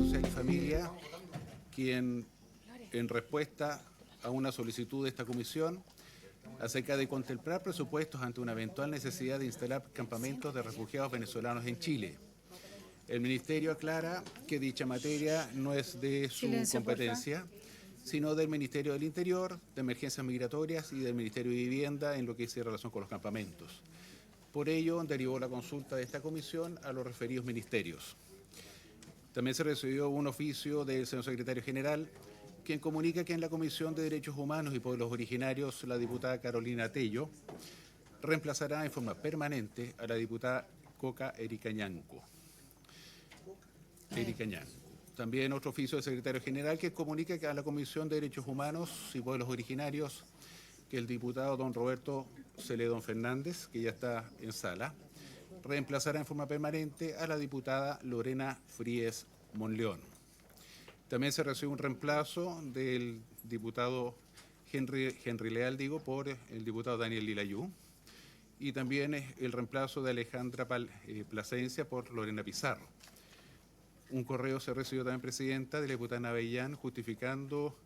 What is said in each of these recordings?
Social y Familia, quien, en respuesta a una solicitud de esta comisión acerca de contemplar presupuestos ante una eventual necesidad de instalar campamentos de refugiados venezolanos en Chile. El Ministerio aclara que dicha materia no es de su competencia, sino del Ministerio del Interior, de Emergencias Migratorias y del Ministerio de Vivienda en lo que dice relación con los campamentos. Por ello, derivó la consulta de esta comisión a los referidos ministerios. También se recibió un oficio del señor secretario general, quien comunica que en la Comisión de Derechos Humanos y Pueblos Originarios, la diputada Carolina Tello reemplazará en forma permanente a la diputada Coca Erika Ñanco. También otro oficio del secretario general que comunica que a la Comisión de Derechos Humanos y Pueblos Originarios que el diputado don Roberto Celedón Fernández, que ya está en sala, reemplazará en forma permanente a la diputada Lorena Fríes Monleón. También se recibe un reemplazo del diputado Henry Leal, por el diputado Daniel Lilayú, y también el reemplazo de Alejandra Plasencia por Lorena Pizarro. Un correo se recibió también, Presidenta, de la diputada Navellán, justificando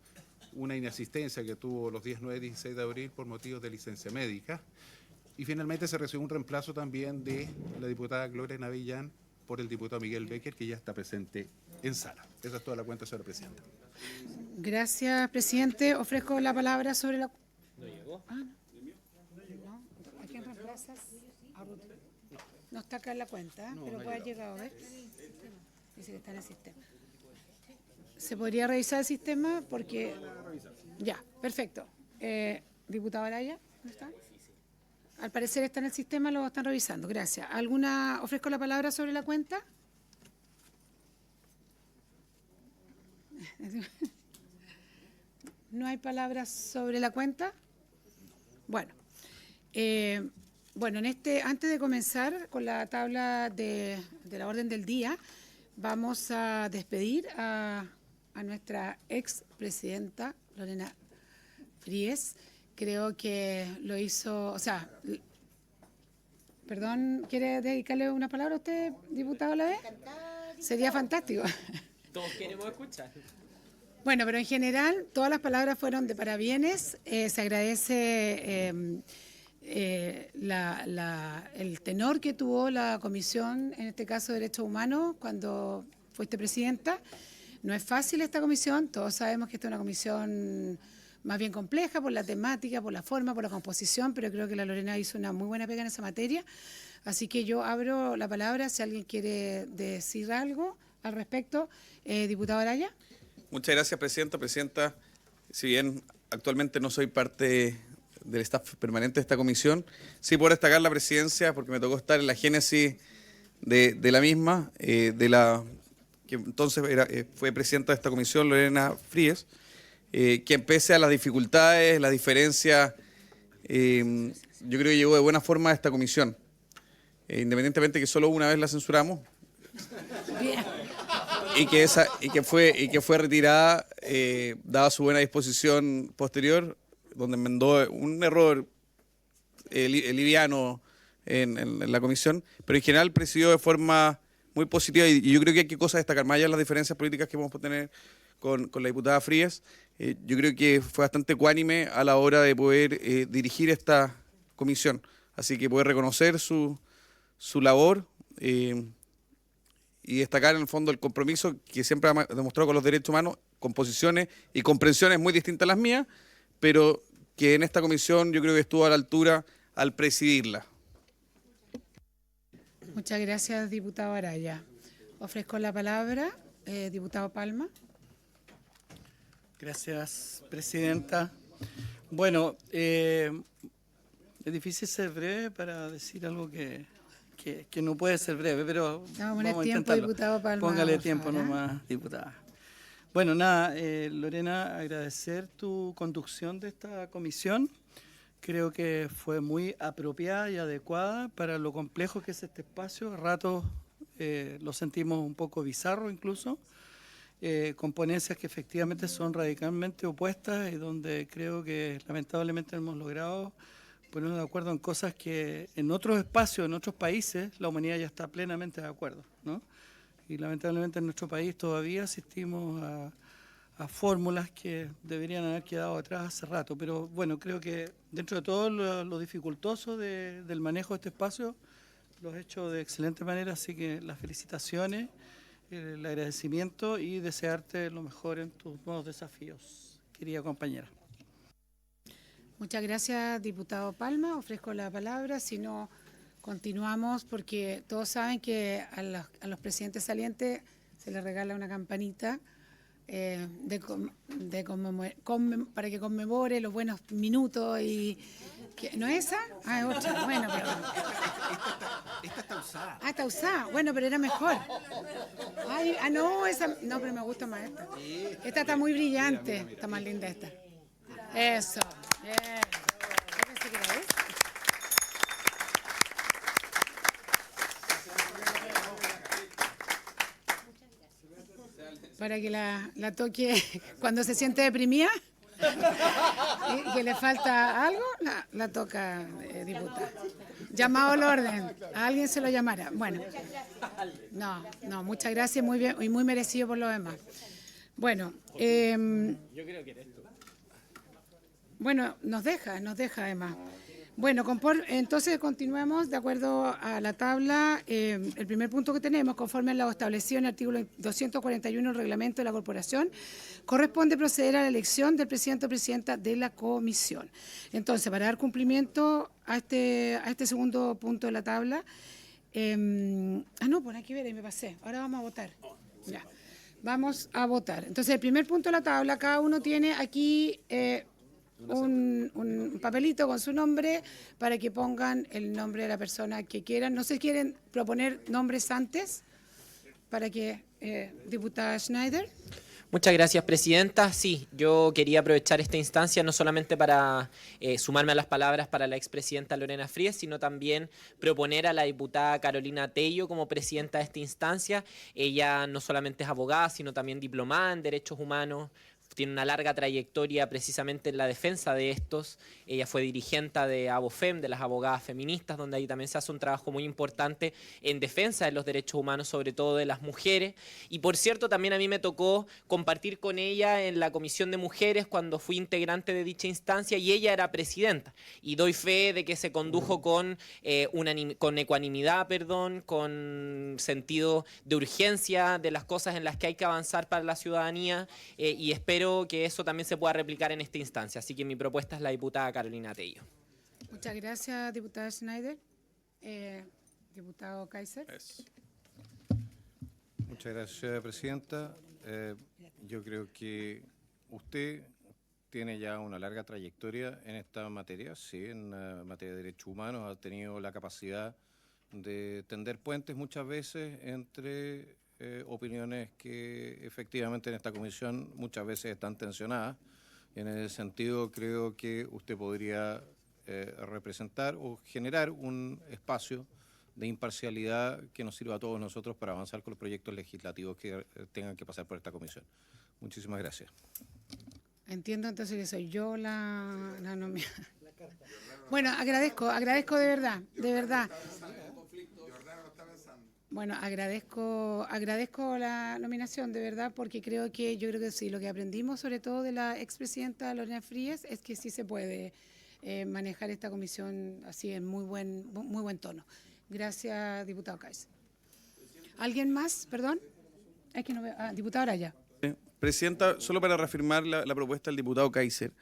una inasistencia que tuvo los días 9 y 16 de abril por motivos de licencia médica. Y finalmente se recibió un reemplazo también de la diputada Gloria Navellán por el diputado Miguel Becker, que ya está presente en sala. Esa es toda la cuenta, señora Presidenta. Gracias, presidente. Ofrezco la palabra sobre la... ¿No llegó? Ah, no. ¿A quién reemplazas? A Ruth. No está acá en la cuenta, pero puede haber llegado, ¿ves? Dice que está en el sistema. ¿Se podría revisar el sistema? Porque... Ya, perfecto. Diputado Araya, ¿dónde está? Al parecer está en el sistema, lo están revisando. Gracias. ¿Alguna? Ofrezco la palabra sobre la cuenta. ¿No hay palabras sobre la cuenta? Bueno. Bueno, antes de comenzar con la tabla de la orden del día, vamos a despedir a nuestra expresidenta Lorena Fríes. Creo que lo hizo, o sea, perdón, ¿quiere dedicarle una palabra a usted, diputado a la vez? Sería fantástico. Todos queremos escuchar. Bueno, pero en general todas las palabras fueron de parabienes. Se agradece el tenor que tuvo la comisión, en este caso de Derechos Humanos, cuando fuiste presidenta. No es fácil esta comisión, todos sabemos que esta es una comisión más bien compleja por la temática, por la forma, por la composición, pero creo que la Lorena hizo una muy buena pega en esa materia. Así que yo abro la palabra si alguien quiere decir algo al respecto. Diputado Araya. Muchas gracias, Presidenta. Si bien actualmente no soy parte del staff permanente de esta comisión, sí puedo destacar la presidencia porque me tocó estar en la génesis de la misma, que entonces fue presidenta de esta comisión, Lorena Fríes, quien pese a las dificultades, las diferencias, yo creo que llegó de buena forma a esta comisión, independientemente que solo una vez la censuramos. Bien. Y que fue retirada, dada su buena disposición posterior, donde enmendó un error liviano en la comisión, pero en general presidió de forma muy positiva y yo creo que hay que cosas destacar, más allá de las diferencias políticas que vamos a tener con la diputada Fríes. Yo creo que fue bastante ecuánime a la hora de poder dirigir esta comisión, así que poder reconocer su labor y destacar en el fondo el compromiso que siempre ha demostrado con los derechos humanos, con posiciones y comprensiones muy distintas a las mías, pero que en esta comisión yo creo que estuvo a la altura al presidirla. Muchas gracias, diputado Araya. Ofrezco la palabra, diputado Palma. Gracias, Presidenta. Bueno, es difícil ser breve para decir algo que no puede ser breve, pero vamos a intentarlo. Diputado Palma, póngale tiempo nomás, diputada. Bueno, nada, Lorena, agradecer tu conducción de esta comisión. Creo que fue muy apropiada y adecuada para lo complejo que es este espacio. A ratos lo sentimos un poco bizarro incluso, con ponencias que efectivamente son radicalmente opuestas y donde creo que lamentablemente hemos logrado ponernos de acuerdo en cosas que en otros espacios, en otros países, la humanidad ya está plenamente de acuerdo, ¿no? Y lamentablemente en nuestro país todavía asistimos a fórmulas que deberían haber quedado atrás hace rato. Pero bueno, creo que dentro de todo lo dificultoso del manejo de este espacio, lo has hecho de excelente manera, así que las felicitaciones, el agradecimiento y desearte lo mejor en tus nuevos desafíos, querida compañera. Muchas gracias, diputado Palma. Ofrezco la palabra, si no continuamos, porque todos saben que a los presidentes salientes se les regala una campanita para que conmemore los buenos minutos. ¿No es esa? Ah, es otra. Bueno, pero... Esta está usada. Ah, está usada. Bueno, pero era mejor. Ay, no, esa... No, pero me gusta más esta. Esta está muy brillante. Está más linda esta. Eso. Bien. Yo pensé que era esta. Para que la toque cuando se siente deprimida y que le falta algo, la toca, diputada. Llamado al orden, a alguien se lo llamará. Bueno, no, muchas gracias, muy bien y muy merecido por lo demás. Bueno, Yo creo que eres tú. bueno, nos deja además. Bueno, entonces continuemos de acuerdo a la tabla. El primer punto que tenemos, conforme a lo establecido en el artículo 241 del reglamento de la corporación, corresponde proceder a la elección del presidente o presidenta de la comisión. Entonces, para dar cumplimiento a este segundo punto de la tabla, no, por aquí veré, me pasé. Ahora vamos a votar. Ya, vamos a votar. Entonces, el primer punto de la tabla, cada uno tiene aquí un papelito con su nombre para que pongan el nombre de la persona que quieran. No sé si quieren proponer nombres antes para que, diputada Schneider. Muchas gracias, presidenta. Sí, yo quería aprovechar esta instancia no solamente para sumarme a las palabras para la expresidenta Lorena Frías, sino también proponer a la diputada Carolina Tello como presidenta de esta instancia. Ella no solamente es abogada, sino también diplomada en Derechos Humanos, tiene una larga trayectoria precisamente en la defensa de estos. Ella fue dirigente de ABOFEM, de las abogadas feministas, donde ahí también se hace un trabajo muy importante en defensa de los derechos humanos, sobre todo de las mujeres. Y por cierto, también a mí me tocó compartir con ella en la Comisión de Mujeres cuando fui integrante de dicha instancia y ella era presidenta. Y doy fe de que se condujo con ecuanimidad, con sentido de urgencia de las cosas en las que hay que avanzar para la ciudadanía y espero que eso también se pueda replicar en esta instancia. Así que mi propuesta es la diputada Carolina Tello. Muchas gracias, diputada Schneider. Diputado Kaiser. Muchas gracias, señora presidenta. Yo creo que usted tiene ya una larga trayectoria en esta materia, sí, en materia de derechos humanos, ha tenido la capacidad de tender puentes muchas veces entre opiniones que efectivamente en esta comisión muchas veces están tensionadas. En ese sentido, creo que usted podría representar o generar un espacio de imparcialidad que nos sirva a todos nosotros para avanzar con los proyectos legislativos que tengan que pasar por esta comisión. Muchísimas gracias. Entiendo entonces que soy yo la nominada. Bueno, agradezco de verdad. Bueno, agradezco la nominación, de verdad, porque yo creo que sí, lo que aprendimos sobre todo de la expresidenta Lorena Frías es que sí se puede manejar esta comisión así en muy buen tono. Gracias, diputado Kaiser. ¿Alguien más? Perdón. Es que no veo. Diputado Araya. Presidenta, solo para reafirmar la propuesta del diputado Kaiser,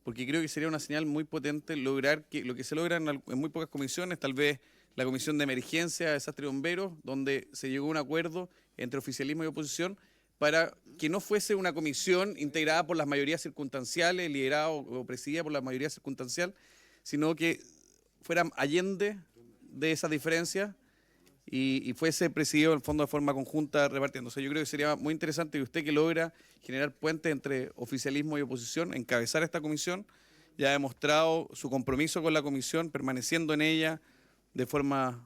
porque creo que sería una señal muy potente lograr que lo que se logra en muy pocas comisiones, tal vez la Comisión de Emergencia, Desastre y Bomberos, donde se llegó a un acuerdo entre oficialismo y oposición para que no fuese una comisión integrada por las mayorías circunstanciales, liderada o presidida por la mayoría circunstancial, sino que fueran allende de esas diferencias y fuese presidido en el fondo de forma conjunta repartiéndose. Yo creo que sería muy interesante que usted, que logra generar puentes entre oficialismo y oposición, encabezar esta comisión, ya ha demostrado su compromiso con la comisión, permaneciendo en ella de forma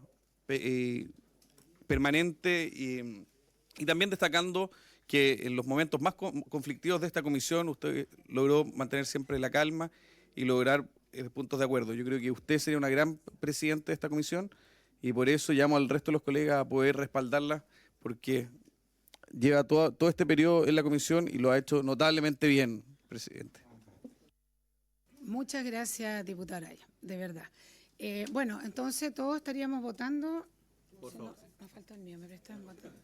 permanente y también destacando que en los momentos más conflictivos de esta comisión usted logró mantener siempre la calma y lograr puntos de acuerdo. Yo creo que usted sería una gran presidenta de esta comisión y por eso llamo al resto de los colegas a poder respaldarla, porque lleva todo este periodo en la comisión y lo ha hecho notablemente bien, presidente. Muchas gracias, diputada Araya, de verdad. Bueno, entonces todos estaríamos votando. Por favor. Me falta el mío, me prestan votando.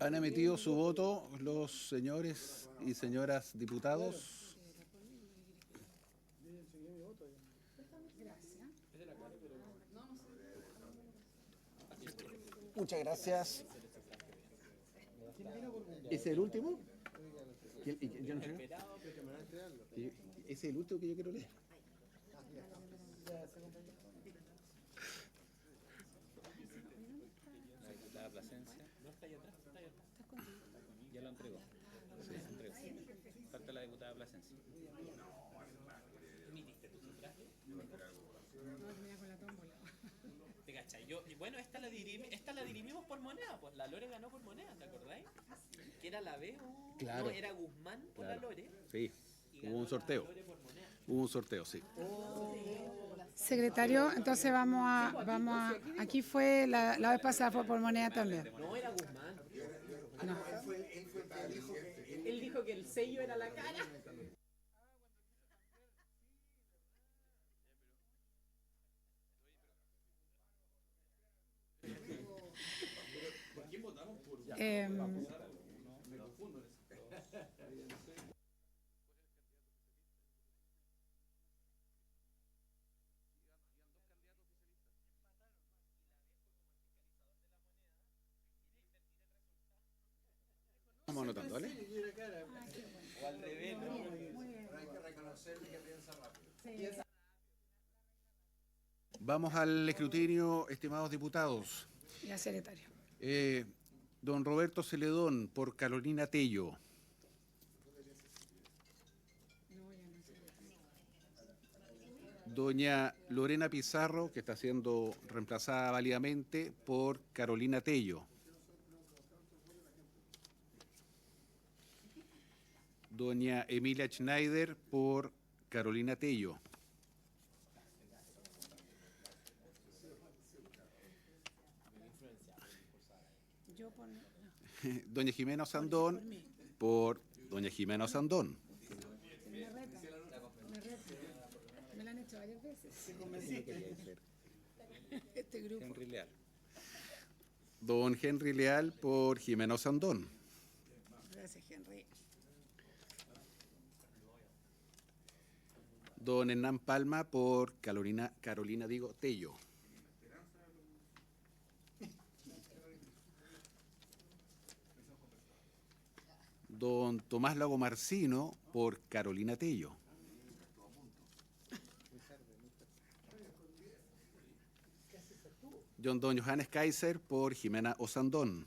¿Han emitido su voto los señores y señoras diputados? Muchas gracias. ¿Ese es el último? Yo no sé. Ese es el último que yo quiero leer. Ya lo entregó. Falta la diputada Plasencia. ¿Te cachai? Bueno, esta la dirimimos por moneda, pues la Lore ganó por moneda, ¿te acordáis? Que era la B o... Claro. No, era Guzmán por la Lore. Sí, Y hubo ganó un sorteo. la Lore por moneda. Hubo un sorteo, sí. Secretario, entonces vamos a aquí fue la vez pasada fue por moneda también. No, era Guzmán. No. Él dijo que el sello era la cara. Vamos anotando, ¿vale? Vamos al escrutinio, estimados diputados. Ya, secretario. Don Roberto Celedón, por Carolina Tello. Doña Lorena Pizarro, que está siendo reemplazada válidamente por Carolina Tello. Doña Emilia Schneider, por Carolina Tello. Doña Jimena Osandón, por Doña Jimena Osandón. Me lo han hecho varias veces. Este grupo. Henry Leal. Don Henry Leal, por Jimena Osandón. Gracias, Henry. Don Hernán Palma, por Carolina Tello. Don Tomás Lago Marcino, por Carolina Tello. Don Johannes Kaiser, por Jimena Osandón.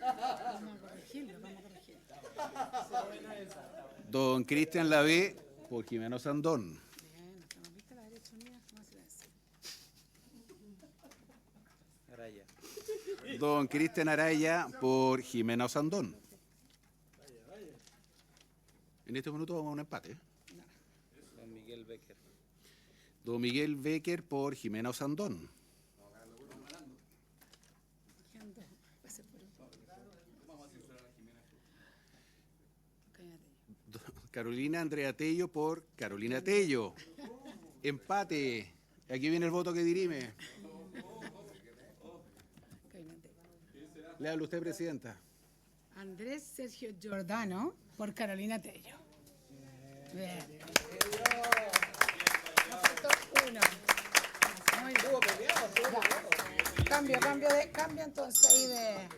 Vamos a corregirlo. Don Cristian Lavé, por Jimena Osandón. Bien, ¿no viste la derecha unida? ¿Cómo se la hace? Araya. Don Cristian Araya, por Jimena Osandón. En este minuto vamos a un empate. Don Miguel Becker. Don Miguel Becker, por Jimena Osandón. Carolina Andrea Tello, por Carolina Tello. Empate. Aquí viene el voto que dirime. Le habla usted, presidenta. Andrés Sergio Giordano, por Carolina Tello. Bien. Nos faltó uno. Muy bien. Cambio entonces ahí de...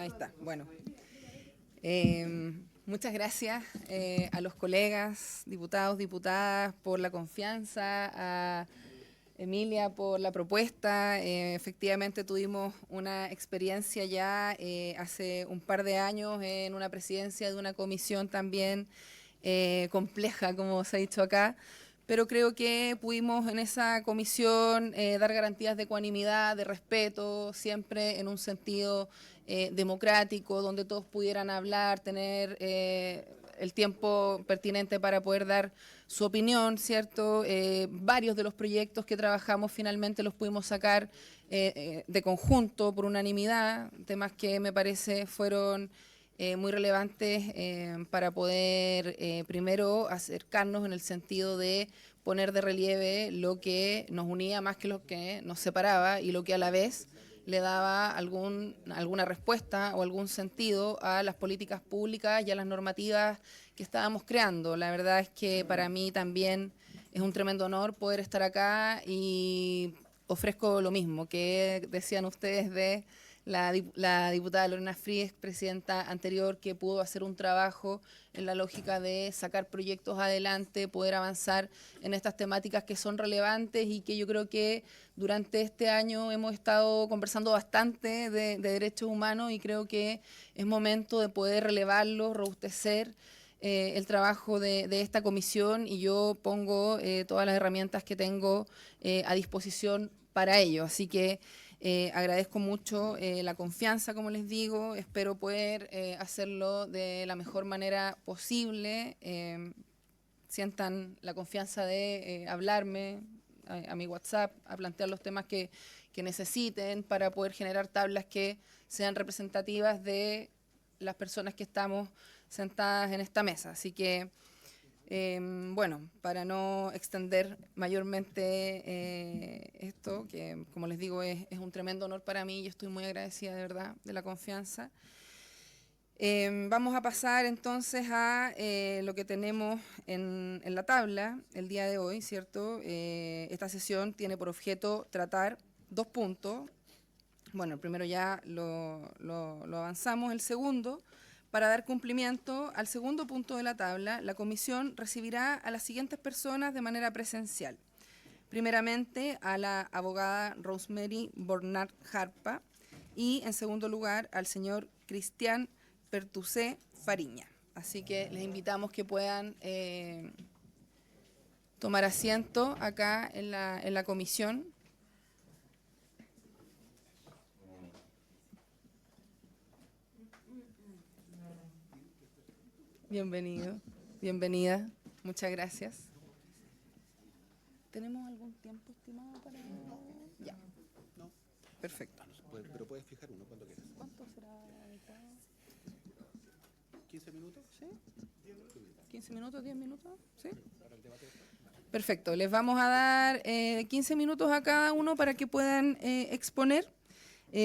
Ahí está, bueno. Muchas gracias a los colegas, diputados, diputadas, por la confianza, a Emilia por la propuesta. Efectivamente tuvimos una experiencia ya hace un par de años en una presidencia de una comisión también compleja, como se ha dicho acá, pero creo que pudimos en esa comisión dar garantías de ecuanimidad, de respeto, siempre en un sentido democrático, donde todos pudieran hablar, tener el tiempo pertinente para poder dar su opinión, ¿cierto? Varios de los proyectos que trabajamos finalmente los pudimos sacar de conjunto, por unanimidad, temas que me parece fueron muy relevantes para poder primero acercarnos en el sentido de poner de relieve lo que nos unía más que lo que nos separaba y lo que a la vez le daba alguna respuesta o algún sentido a las políticas públicas y a las normativas que estábamos creando. La verdad es que para mí también es un tremendo honor poder estar acá y ofrezco lo mismo que decían ustedes de la diputada Lorena Fries, presidenta anterior, que pudo hacer un trabajo en la lógica de sacar proyectos adelante, poder avanzar en estas temáticas que son relevantes y que yo creo que durante este año hemos estado conversando bastante de derechos humanos y creo que es momento de poder relevarlos, robustecer el trabajo de esta comisión y yo pongo todas las herramientas que tengo a disposición para ello. Así que agradezco mucho la confianza, como les digo, espero poder hacerlo de la mejor manera posible. Sientan la confianza de hablarme a mi WhatsApp, a plantear los temas que necesiten para poder generar tablas que sean representativas de las personas que estamos sentadas en esta mesa. Así que, bueno, para no extender mayormente esto, que como les digo es un tremendo honor para mí y estoy muy agradecida de verdad de la confianza. Vamos a pasar entonces a lo que tenemos en la tabla el día de hoy, ¿cierto? Esta sesión tiene por objeto tratar 2 puntos. Bueno, el primero ya lo avanzamos, el segundo, para dar cumplimiento al segundo punto de la tabla, la comisión recibirá a las siguientes personas de manera presencial. Primeramente, a la abogada Rosemary Bornard Harpa y, en segundo lugar, al señor Cristian Pertusé Fariña. Así que les invitamos que puedan tomar asiento acá en la comisión. Bienvenido, bienvenida, muchas gracias. ¿Tenemos algún tiempo estimado para...? Ya. No. Perfecto. Pero puedes fijar uno cuando quieras. ¿Cuánto será adecuado? ¿15 minutos? ¿Sí? ¿15 minutos, 10 minutos? ¿Sí? Perfecto, les vamos a dar 15 minutos a cada uno para que puedan exponer.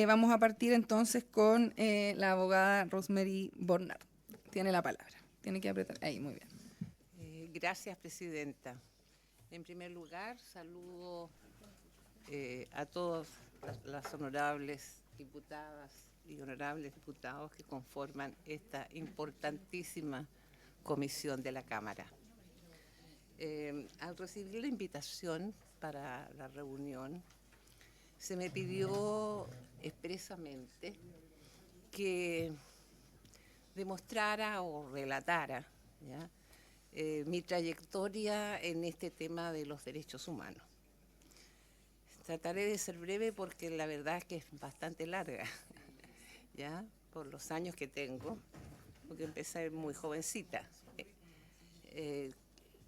Vamos a partir entonces con la abogada Rosemary Bornard. Tiene la palabra. Tiene que apretar. Ahí, muy bien. Gracias, presidenta. En primer lugar, saludo a todas las honorables diputadas y honorables diputados que conforman esta importantísima comisión de la Cámara. Al recibir la invitación para la reunión, se me pidió expresamente que demostrara o relatara, ¿ya?, mi trayectoria en este tema de los derechos humanos. Trataré de ser breve porque la verdad es que es bastante larga, ¿ya?, por los años que tengo, porque empecé muy jovencita.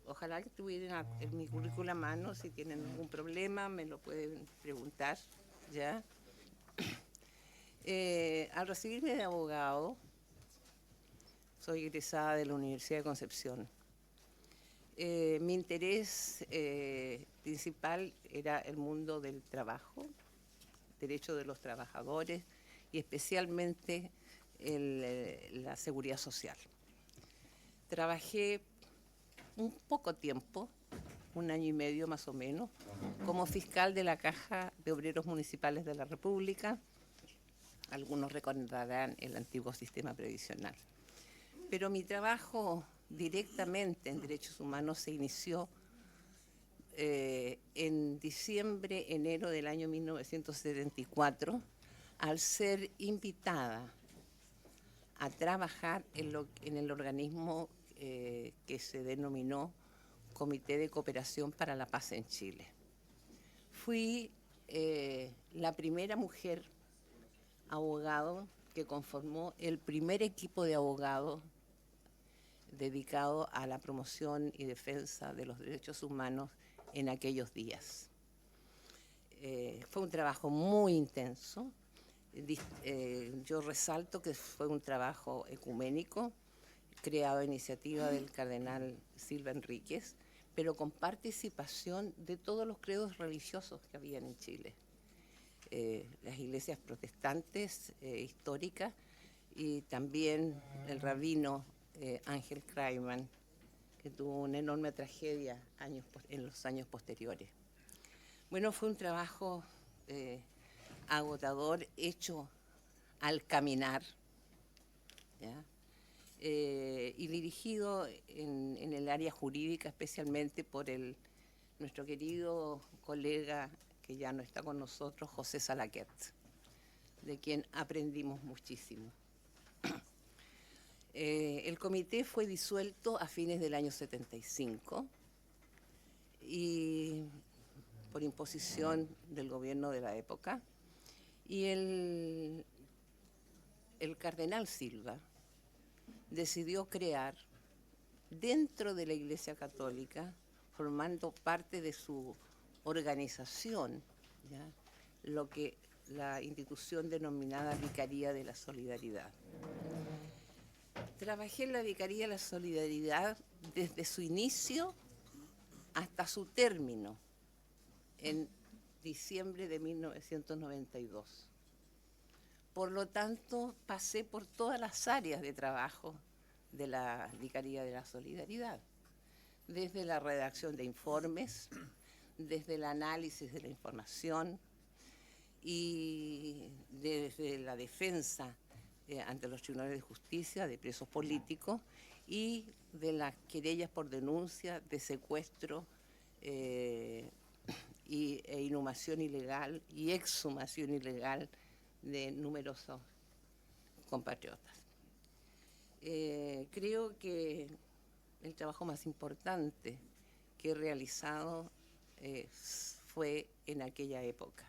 Ojalá que tuvieran en mi currículum a mano, si tienen algún problema me lo pueden preguntar, ¿ya? Al recibirme de abogado, soy egresada de la Universidad de Concepción. Mi interés principal era el mundo del trabajo, derecho de los trabajadores y especialmente la seguridad social. Trabajé un poco tiempo, 1 año y medio más o menos, como fiscal de la Caja de Obreros Municipales de la República. algunos recordarán el antiguo sistema previsional. Pero mi trabajo directamente en derechos humanos se inició en diciembre, enero del año 1974, al ser invitada a trabajar en el organismo que se denominó Comité de Cooperación para la Paz en Chile. Fui la primera mujer abogado que conformó el primer equipo de abogados dedicado a la promoción y defensa de los derechos humanos en aquellos días. Fue un trabajo muy intenso. Yo resalto que fue un trabajo ecuménico, creado a iniciativa del cardenal Silva Enríquez, pero con participación de todos los credos religiosos que habían en Chile. Las iglesias protestantes históricas y también el rabino Ángel Kraiman, que tuvo una enorme tragedia en los años posteriores. Bueno, fue un trabajo agotador, hecho al caminar, ¿ya? Y dirigido en el área jurídica, especialmente por nuestro querido colega que ya no está con nosotros, José Salaquet, de quien aprendimos muchísimo. El comité fue disuelto a fines del año 75 y por imposición del gobierno de la época, y el cardenal Silva decidió crear dentro de la Iglesia Católica, formando parte de su organización, ¿ya?, lo que la institución denominada Vicaría de la Solidaridad. Trabajé en la Vicaría de la Solidaridad desde su inicio hasta su término, en diciembre de 1992. Por lo tanto, pasé por todas las áreas de trabajo de la Vicaría de la Solidaridad, desde la redacción de informes, desde el análisis de la información y desde la defensa ante los tribunales de justicia de presos políticos y de las querellas por denuncia de secuestro e inhumación ilegal y exhumación ilegal de numerosos compatriotas. Creo que el trabajo más importante que he realizado fue en aquella época.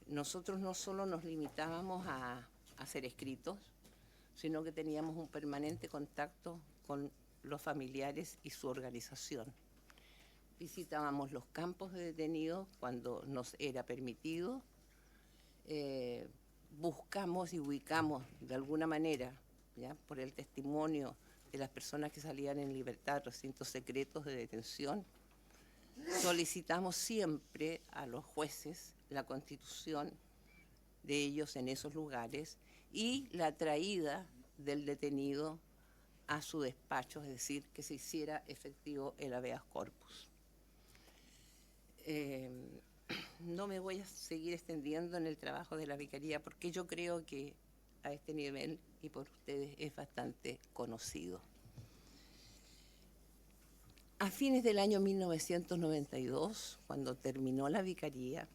Nosotros no solo nos limitábamos a hacer escritos, sino que teníamos un permanente contacto con los familiares y su organización. Visitábamos los campos de detenidos cuando nos era permitido, buscamos y ubicamos de alguna manera, ¿ya?, por el testimonio de las personas que salían en libertad, recintos secretos de detención. Solicitamos siempre a los jueces la constitución de ellos en esos lugares y la traída del detenido a su despacho, es decir, que se hiciera efectivo el habeas corpus. No me voy a seguir extendiendo en el trabajo de la Vicaría porque yo creo que a este nivel y por ustedes es bastante conocido. A fines del año 1992, cuando terminó la Vicaría,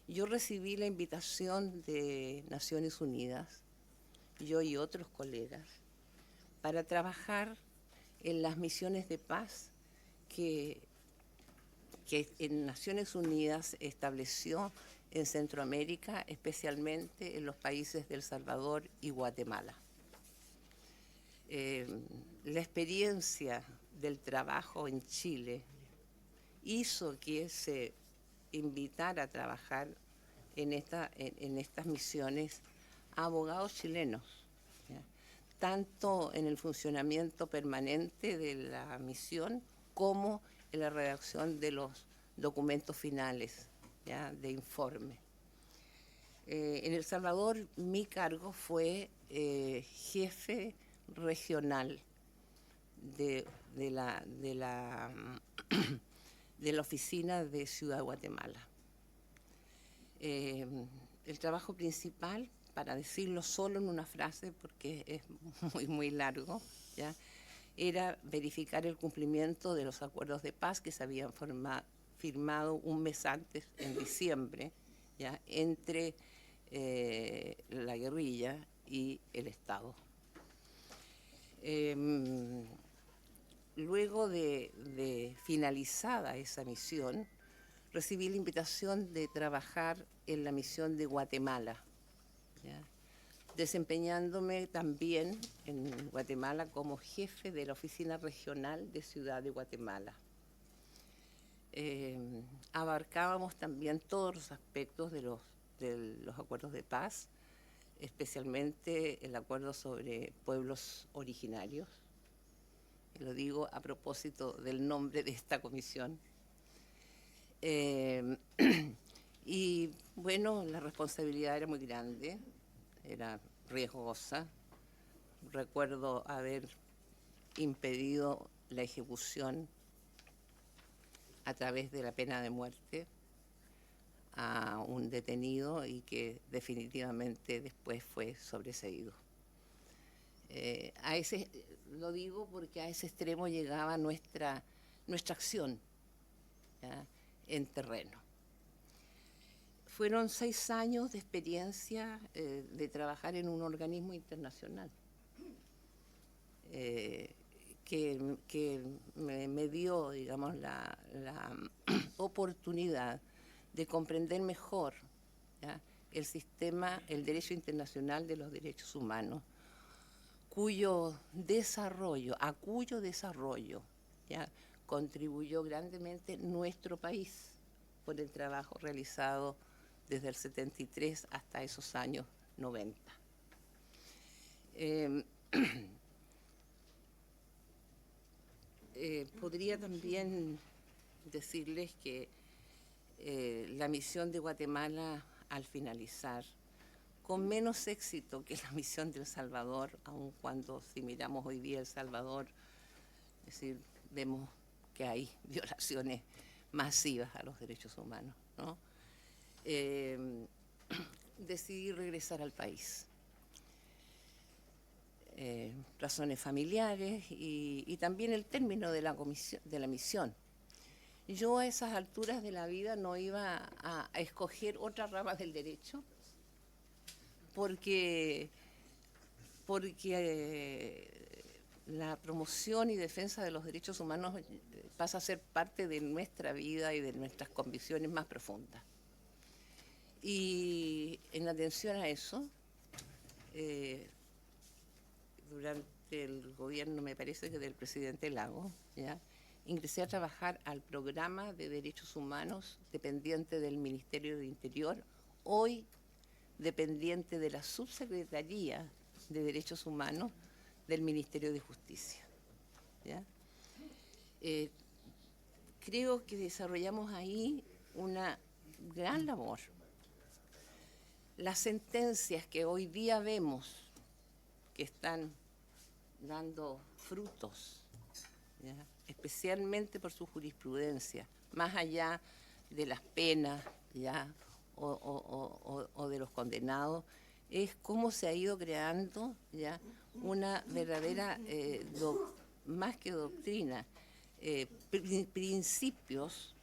yo recibí la invitación de Naciones Unidas, yo y otros colegas, para trabajar en las misiones de paz que en Naciones Unidas estableció en Centroamérica, especialmente en los países de El Salvador y Guatemala. La experiencia del trabajo en Chile hizo que se invitara a trabajar en estas misiones a abogados chilenos, ¿ya?, tanto en el funcionamiento permanente de la misión como en la redacción de los documentos finales, ¿ya?, de informe. En El Salvador mi cargo fue jefe regional de la oficina de Ciudad Guatemala. El trabajo principal para decirlo solo en una frase, porque es muy largo, ¿ya? Era verificar el cumplimiento de los acuerdos de paz que se habían firmado un mes antes, en diciembre, ¿ya? Entre la guerrilla y el Estado. Luego de finalizada esa misión, recibí la invitación de trabajar en la misión de Guatemala, ¿ya? Desempeñándome también en Guatemala como jefe de la Oficina Regional de Ciudad de Guatemala. Abarcábamos también todos los aspectos de los acuerdos de paz, especialmente el acuerdo sobre pueblos originarios. Lo digo a propósito del nombre de esta comisión. Y bueno, la responsabilidad era muy grande, era riesgosa. Recuerdo haber impedido la ejecución a través de la pena de muerte a un detenido y que definitivamente después fue sobreseído. Lo digo porque a ese extremo llegaba nuestra acción, ¿ya? En terreno. Fueron 6 años de experiencia de trabajar en un organismo internacional que me dio, digamos, la oportunidad de comprender mejor, ¿ya? El sistema, el derecho internacional de los derechos humanos, a cuyo desarrollo, ¿ya? Contribuyó grandemente nuestro país por el trabajo realizado desde el 73 hasta esos años 90. Podría también decirles que la misión de Guatemala, al finalizar, con menos éxito que la misión de El Salvador, aun cuando si miramos hoy día El Salvador, es decir, vemos que hay violaciones masivas a los derechos humanos, ¿no? Decidí regresar al país. Razones familiares y también el término de la misión. Yo a esas alturas de la vida no iba a escoger otra rama del derecho porque la promoción y defensa de los derechos humanos pasa a ser parte de nuestra vida y de nuestras convicciones más profundas. Y en atención a eso, durante el gobierno, me parece que del presidente Lagos, ¿ya? Ingresé a trabajar al programa de derechos humanos dependiente del Ministerio de Interior, hoy dependiente de la Subsecretaría de Derechos Humanos del Ministerio de Justicia, ¿ya? Creo que desarrollamos ahí una gran labor. Las sentencias que hoy día vemos que están dando frutos, ¿ya? Especialmente por su jurisprudencia, más allá de las penas, ¿ya? o de los condenados, es cómo se ha ido creando, ¿ya? Una verdadera, más que doctrina, principios,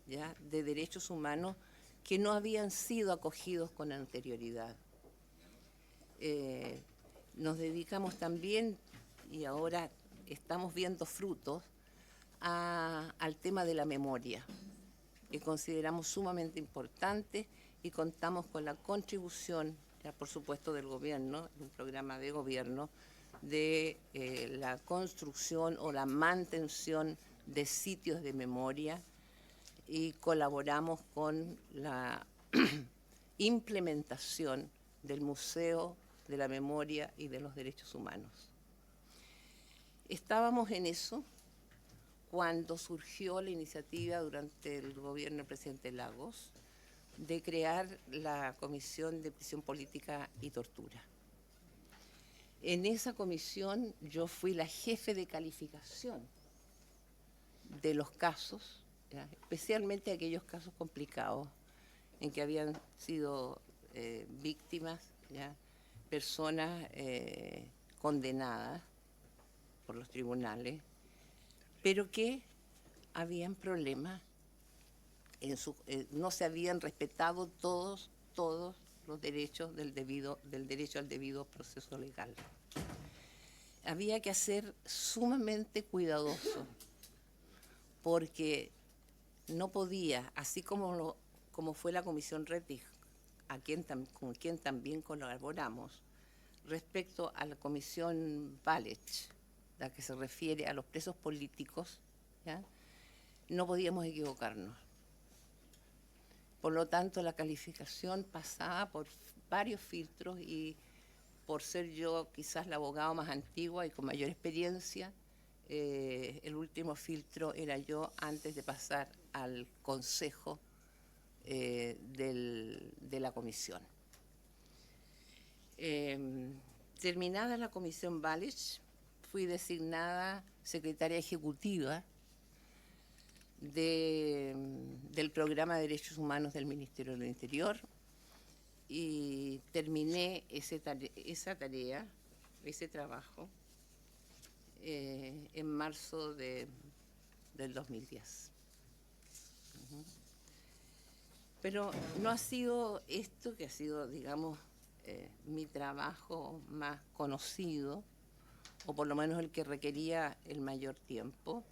¿ya? De derechos humanos que no habían sido acogidos con anterioridad. Nos dedicamos también, y ahora estamos viendo frutos, al tema de la memoria, que consideramos sumamente importante y contamos con la contribución, ya por supuesto del gobierno, un programa de gobierno, de la construcción o la mantención de sitios de memoria, y colaboramos con la implementación del Museo de la Memoria y de los Derechos Humanos. Estábamos en eso cuando surgió la iniciativa durante el gobierno del presidente Lagos de crear la Comisión de Prisión Política y Tortura. En esa comisión yo fui la jefe de calificación de los casos, ¿ya? Especialmente aquellos casos complicados en que habían sido víctimas ¿ya? Personas condenadas por los tribunales, pero que habían problemas, no se habían respetado todos los derechos del derecho al debido proceso legal. Había que ser sumamente cuidadoso, porque no podía, así como fue la Comisión Rettig, con quien también colaboramos, respecto a la Comisión Valech, la que se refiere a los presos políticos, ¿ya? No podíamos equivocarnos. Por lo tanto, la calificación pasaba por varios filtros y por ser yo quizás la abogada más antigua y con mayor experiencia, el último filtro era yo antes de pasar al consejo de la comisión. Terminada la comisión Valech, fui designada secretaria ejecutiva del programa de Derechos Humanos del Ministerio del Interior y terminé esa tarea, ese trabajo, en marzo del 2010. Pero no ha sido esto que ha sido, digamos, mi trabajo más conocido, o por lo menos el que requería el mayor tiempo.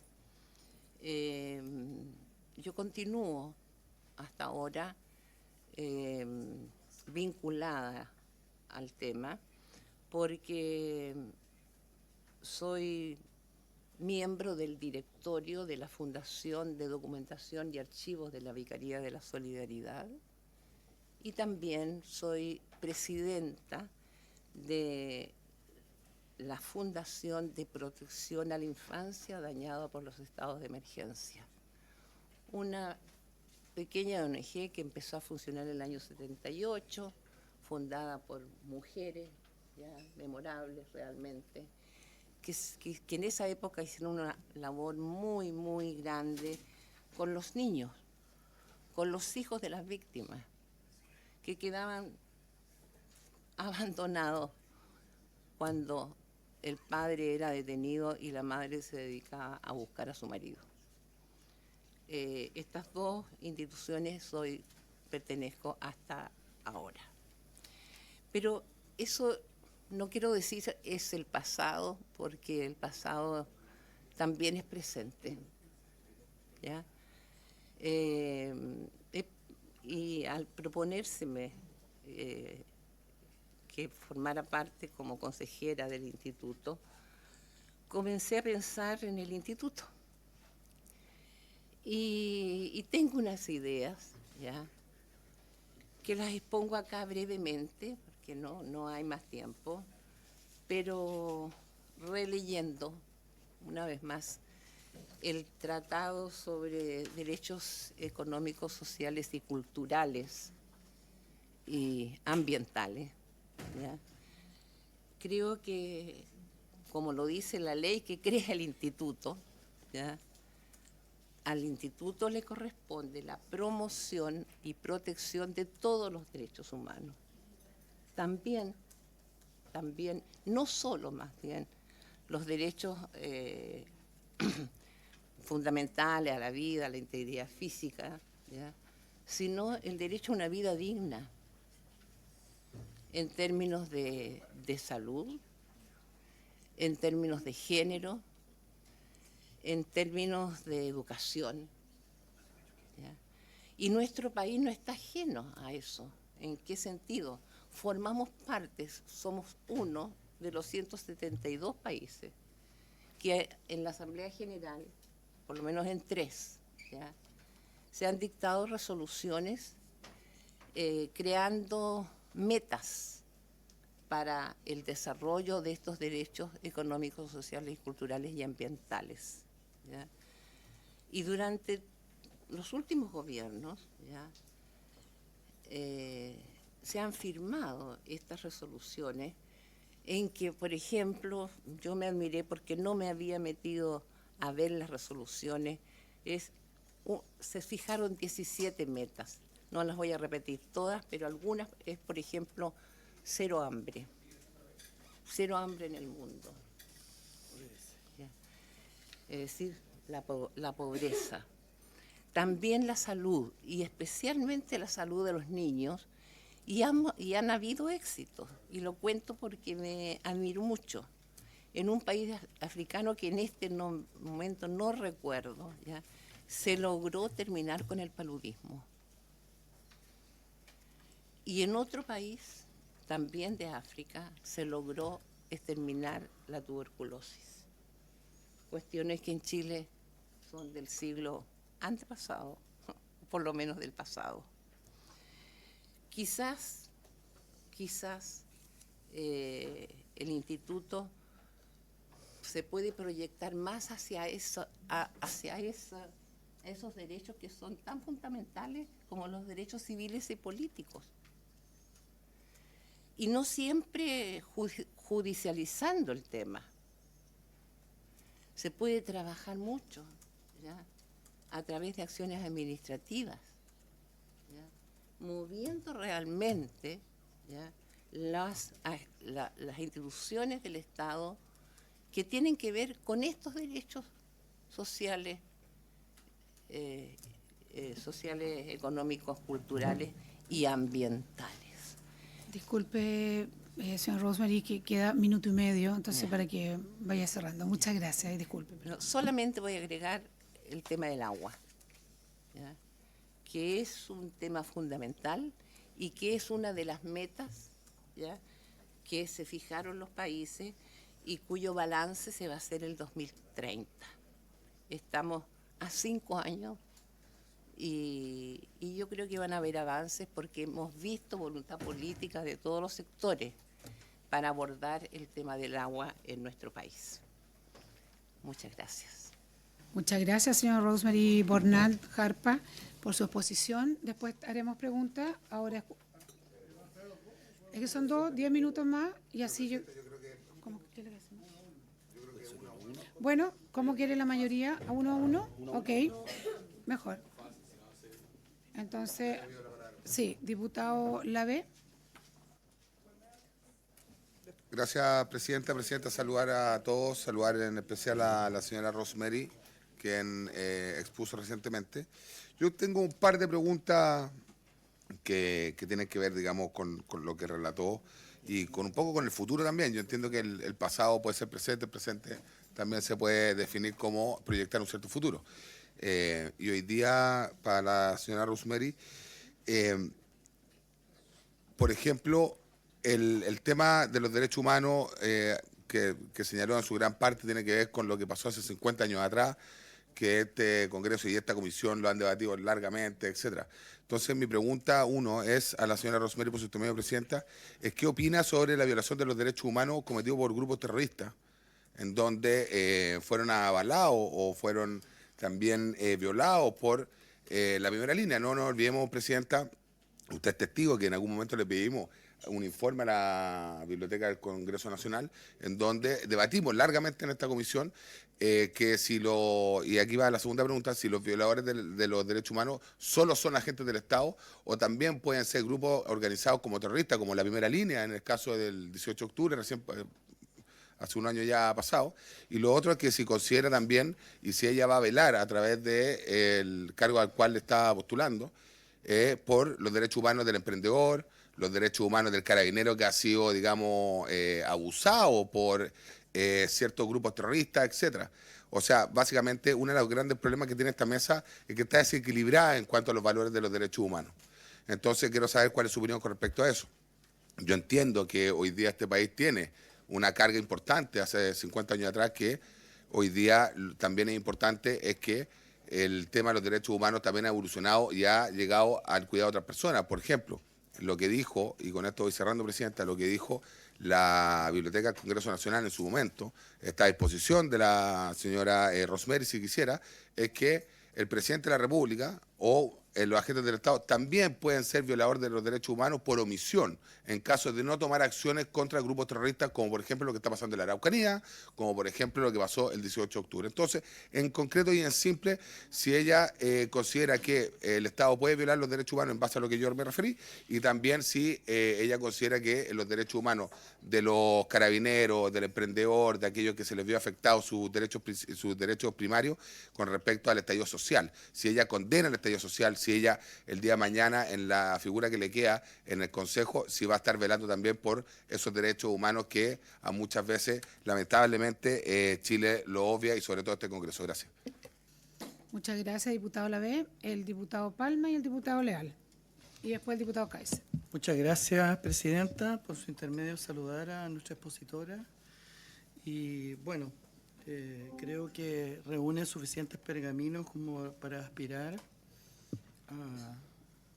Yo continúo hasta ahora vinculada al tema porque soy miembro del directorio de la Fundación de Documentación y Archivos de la Vicaría de la Solidaridad y también soy presidenta de la Fundación de Protección a la Infancia dañada por los estados de emergencia. Una pequeña ONG que empezó a funcionar en el año 78, fundada por mujeres ya memorables realmente, que en esa época hicieron una labor muy, muy grande con los niños, con los hijos de las víctimas, que quedaban abandonados cuando el padre era detenido y la madre se dedicaba a buscar a su marido. Estas dos instituciones pertenezco hasta ahora. Pero eso no quiero decir es el pasado, porque el pasado también es presente, ¿ya? Y al proponérseme que formara parte como consejera del instituto, comencé a pensar en el instituto. Y tengo unas ideas, ¿ya?, que las expongo acá brevemente, porque no hay más tiempo, pero releyendo una vez más el Tratado sobre Derechos Económicos, Sociales y Culturales y Ambientales, ¿ya?, creo que, como lo dice la ley que crea el instituto, ¿ya?, al instituto le corresponde la promoción y protección de todos los derechos humanos. También, no solo más bien los derechos fundamentales a la vida, a la integridad física, ¿ya?, sino el derecho a una vida digna en términos de salud, en términos de género, en términos de educación, ¿ya? Y nuestro país no está ajeno a eso. ¿En qué sentido? Formamos parte, somos uno de los 172 países que en la Asamblea General, por lo menos en 3, ¿ya?, se han dictado resoluciones creando metas para el desarrollo de estos derechos económicos, sociales, culturales y ambientales, ¿ya? Y durante los últimos gobiernos, ¿ya?, se han firmado estas resoluciones en que, por ejemplo, yo me admiré porque no me había metido a ver las resoluciones, se fijaron 17 metas, no las voy a repetir todas, pero algunas es, por ejemplo, cero hambre en el mundo. ¿Ya? Es decir, la pobreza. También la salud, y especialmente la salud de los niños, y han habido éxitos, y lo cuento porque me admiro mucho. En un país africano que en este momento no recuerdo, ¿ya?, se logró terminar con el paludismo. Y en otro país, también de África, se logró exterminar la tuberculosis. Cuestiones que en Chile son del siglo antepasado, por lo menos del pasado. Quizás el instituto se puede proyectar más hacia esos derechos que son tan fundamentales como los derechos civiles y políticos. Y no siempre judicializando el tema. Se puede trabajar mucho, ¿ya?, a través de acciones administrativas, ¿ya?, moviendo realmente, ¿ya?, las instituciones del Estado que tienen que ver con estos derechos sociales, económicos, culturales y ambientales. Disculpe, señor Rosemary, que queda minuto y medio, entonces para que vaya cerrando. Muchas gracias y disculpe. Pero solamente voy a agregar el tema del agua, ¿ya?, que es un tema fundamental y que es una de las metas, ¿ya?, que se fijaron los países y cuyo balance se va a hacer el 2030. Estamos a 5 años y yo creo que van a haber avances porque hemos visto voluntad política de todos los sectores para abordar el tema del agua en nuestro país. Muchas gracias. Muchas gracias, señor Rosemary Bornal Jarpa, por su exposición. Después haremos preguntas. Ahora es que son 10 minutos más y así yo... ¿Qué le hacemos? Bueno, ¿cómo quiere la mayoría? ¿A uno? Ok, mejor. Entonces, sí, diputado Lavé. Gracias, Presidenta. Saludar a todos, saludar en especial a la señora Rosemary, quien expuso recientemente. Yo tengo un par de preguntas que tienen que ver, digamos, con lo que relató y con un poco con el futuro también. Yo entiendo que el pasado puede ser presente, el presente también se puede definir como proyectar un cierto futuro. Y hoy día, para la señora Rosemary, por ejemplo, el tema de los derechos humanos que señaló en su gran parte tiene que ver con lo que pasó hace 50 años atrás, que este Congreso y esta Comisión lo han debatido largamente, etcétera. Entonces, mi pregunta, uno, es a la señora Rosemary, por su término, Presidenta, es ¿qué opina sobre la violación de los derechos humanos cometidos por grupos terroristas, en donde fueron avalados o fueron también violados por la primera línea? No nos olvidemos, Presidenta, usted es testigo que en algún momento le pedimos un informe a la Biblioteca del Congreso Nacional, en donde debatimos largamente en esta comisión que y aquí va la segunda pregunta, si los violadores de los derechos humanos solo son agentes del Estado o también pueden ser grupos organizados como terroristas, como la primera línea en el caso del 18 de octubre, recién hace un año ya pasado. Y lo otro es que si considera también, y si ella va a velar a través del cargo al cual le está postulando, por los derechos humanos del emprendedor, los derechos humanos del carabinero que ha sido, digamos, abusado por ciertos grupos terroristas, etcétera. O sea, básicamente, uno de los grandes problemas que tiene esta mesa es que está desequilibrada en cuanto a los valores de los derechos humanos. Entonces, quiero saber cuál es su opinión con respecto a eso. Yo entiendo que hoy día este país tiene una carga importante, hace 50 años atrás, que hoy día también es importante, es que el tema de los derechos humanos también ha evolucionado y ha llegado al cuidado de otras personas. Por ejemplo, lo que dijo, y con esto voy cerrando, Presidenta, lo que dijo la Biblioteca del Congreso Nacional en su momento, está a disposición de la señora Rosemary, si quisiera, es que el presidente de la República o los agentes del Estado también pueden ser violadores de los derechos humanos por omisión, en caso de no tomar acciones contra grupos terroristas, como por ejemplo lo que está pasando en la Araucanía, como por ejemplo lo que pasó el 18 de octubre. Entonces, en concreto y en simple, si ella considera que el Estado puede violar los derechos humanos en base a lo que yo me referí, y también si ella considera que los derechos humanos de los carabineros, del emprendedor, de aquellos que se les vio afectados sus derechos primarios con respecto al estallido social. Si ella condena el estallido social, si ella el día de mañana en la figura que le queda en el Consejo, si va a estar velando también por esos derechos humanos que a muchas veces, lamentablemente, Chile lo obvia y sobre todo este Congreso. Gracias. Muchas gracias, diputado Lavé, el diputado Palma y el diputado Leal. Y después el diputado Kaiser. Muchas gracias, presidenta. Por su intermedio, saludar a nuestra expositora. Y bueno, creo que reúne suficientes pergaminos como para aspirar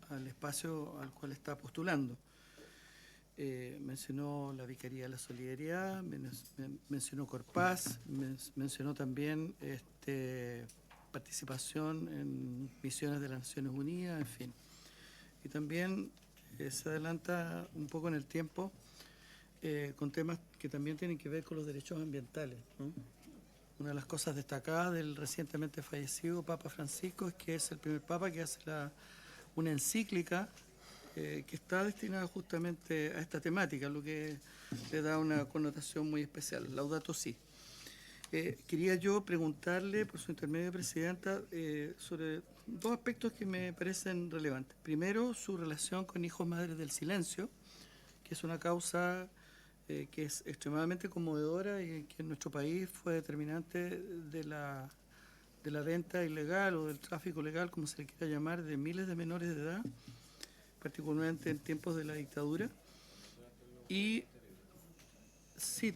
al espacio al cual está postulando. Mencionó la Vicaría de la Solidaridad, mencionó Corpaz, mencionó también participación en misiones de las Naciones Unidas, en fin. Y también se adelanta un poco en el tiempo con temas que también tienen que ver con los derechos ambientales, ¿no? Una de las cosas destacadas del recientemente fallecido Papa Francisco es que es el primer Papa que hace una encíclica que está destinada justamente a esta temática, lo que le da una connotación muy especial, Laudato Si. Quería yo preguntarle, por su intermedio, presidenta, sobre dos aspectos que me parecen relevantes. Primero, su relación con Hijos Madres del Silencio, que es una causa que es extremadamente conmovedora y que en nuestro país fue determinante de la venta ilegal o del tráfico legal, como se le quiera llamar, de miles de menores de edad, particularmente en tiempos de la dictadura. Y sí,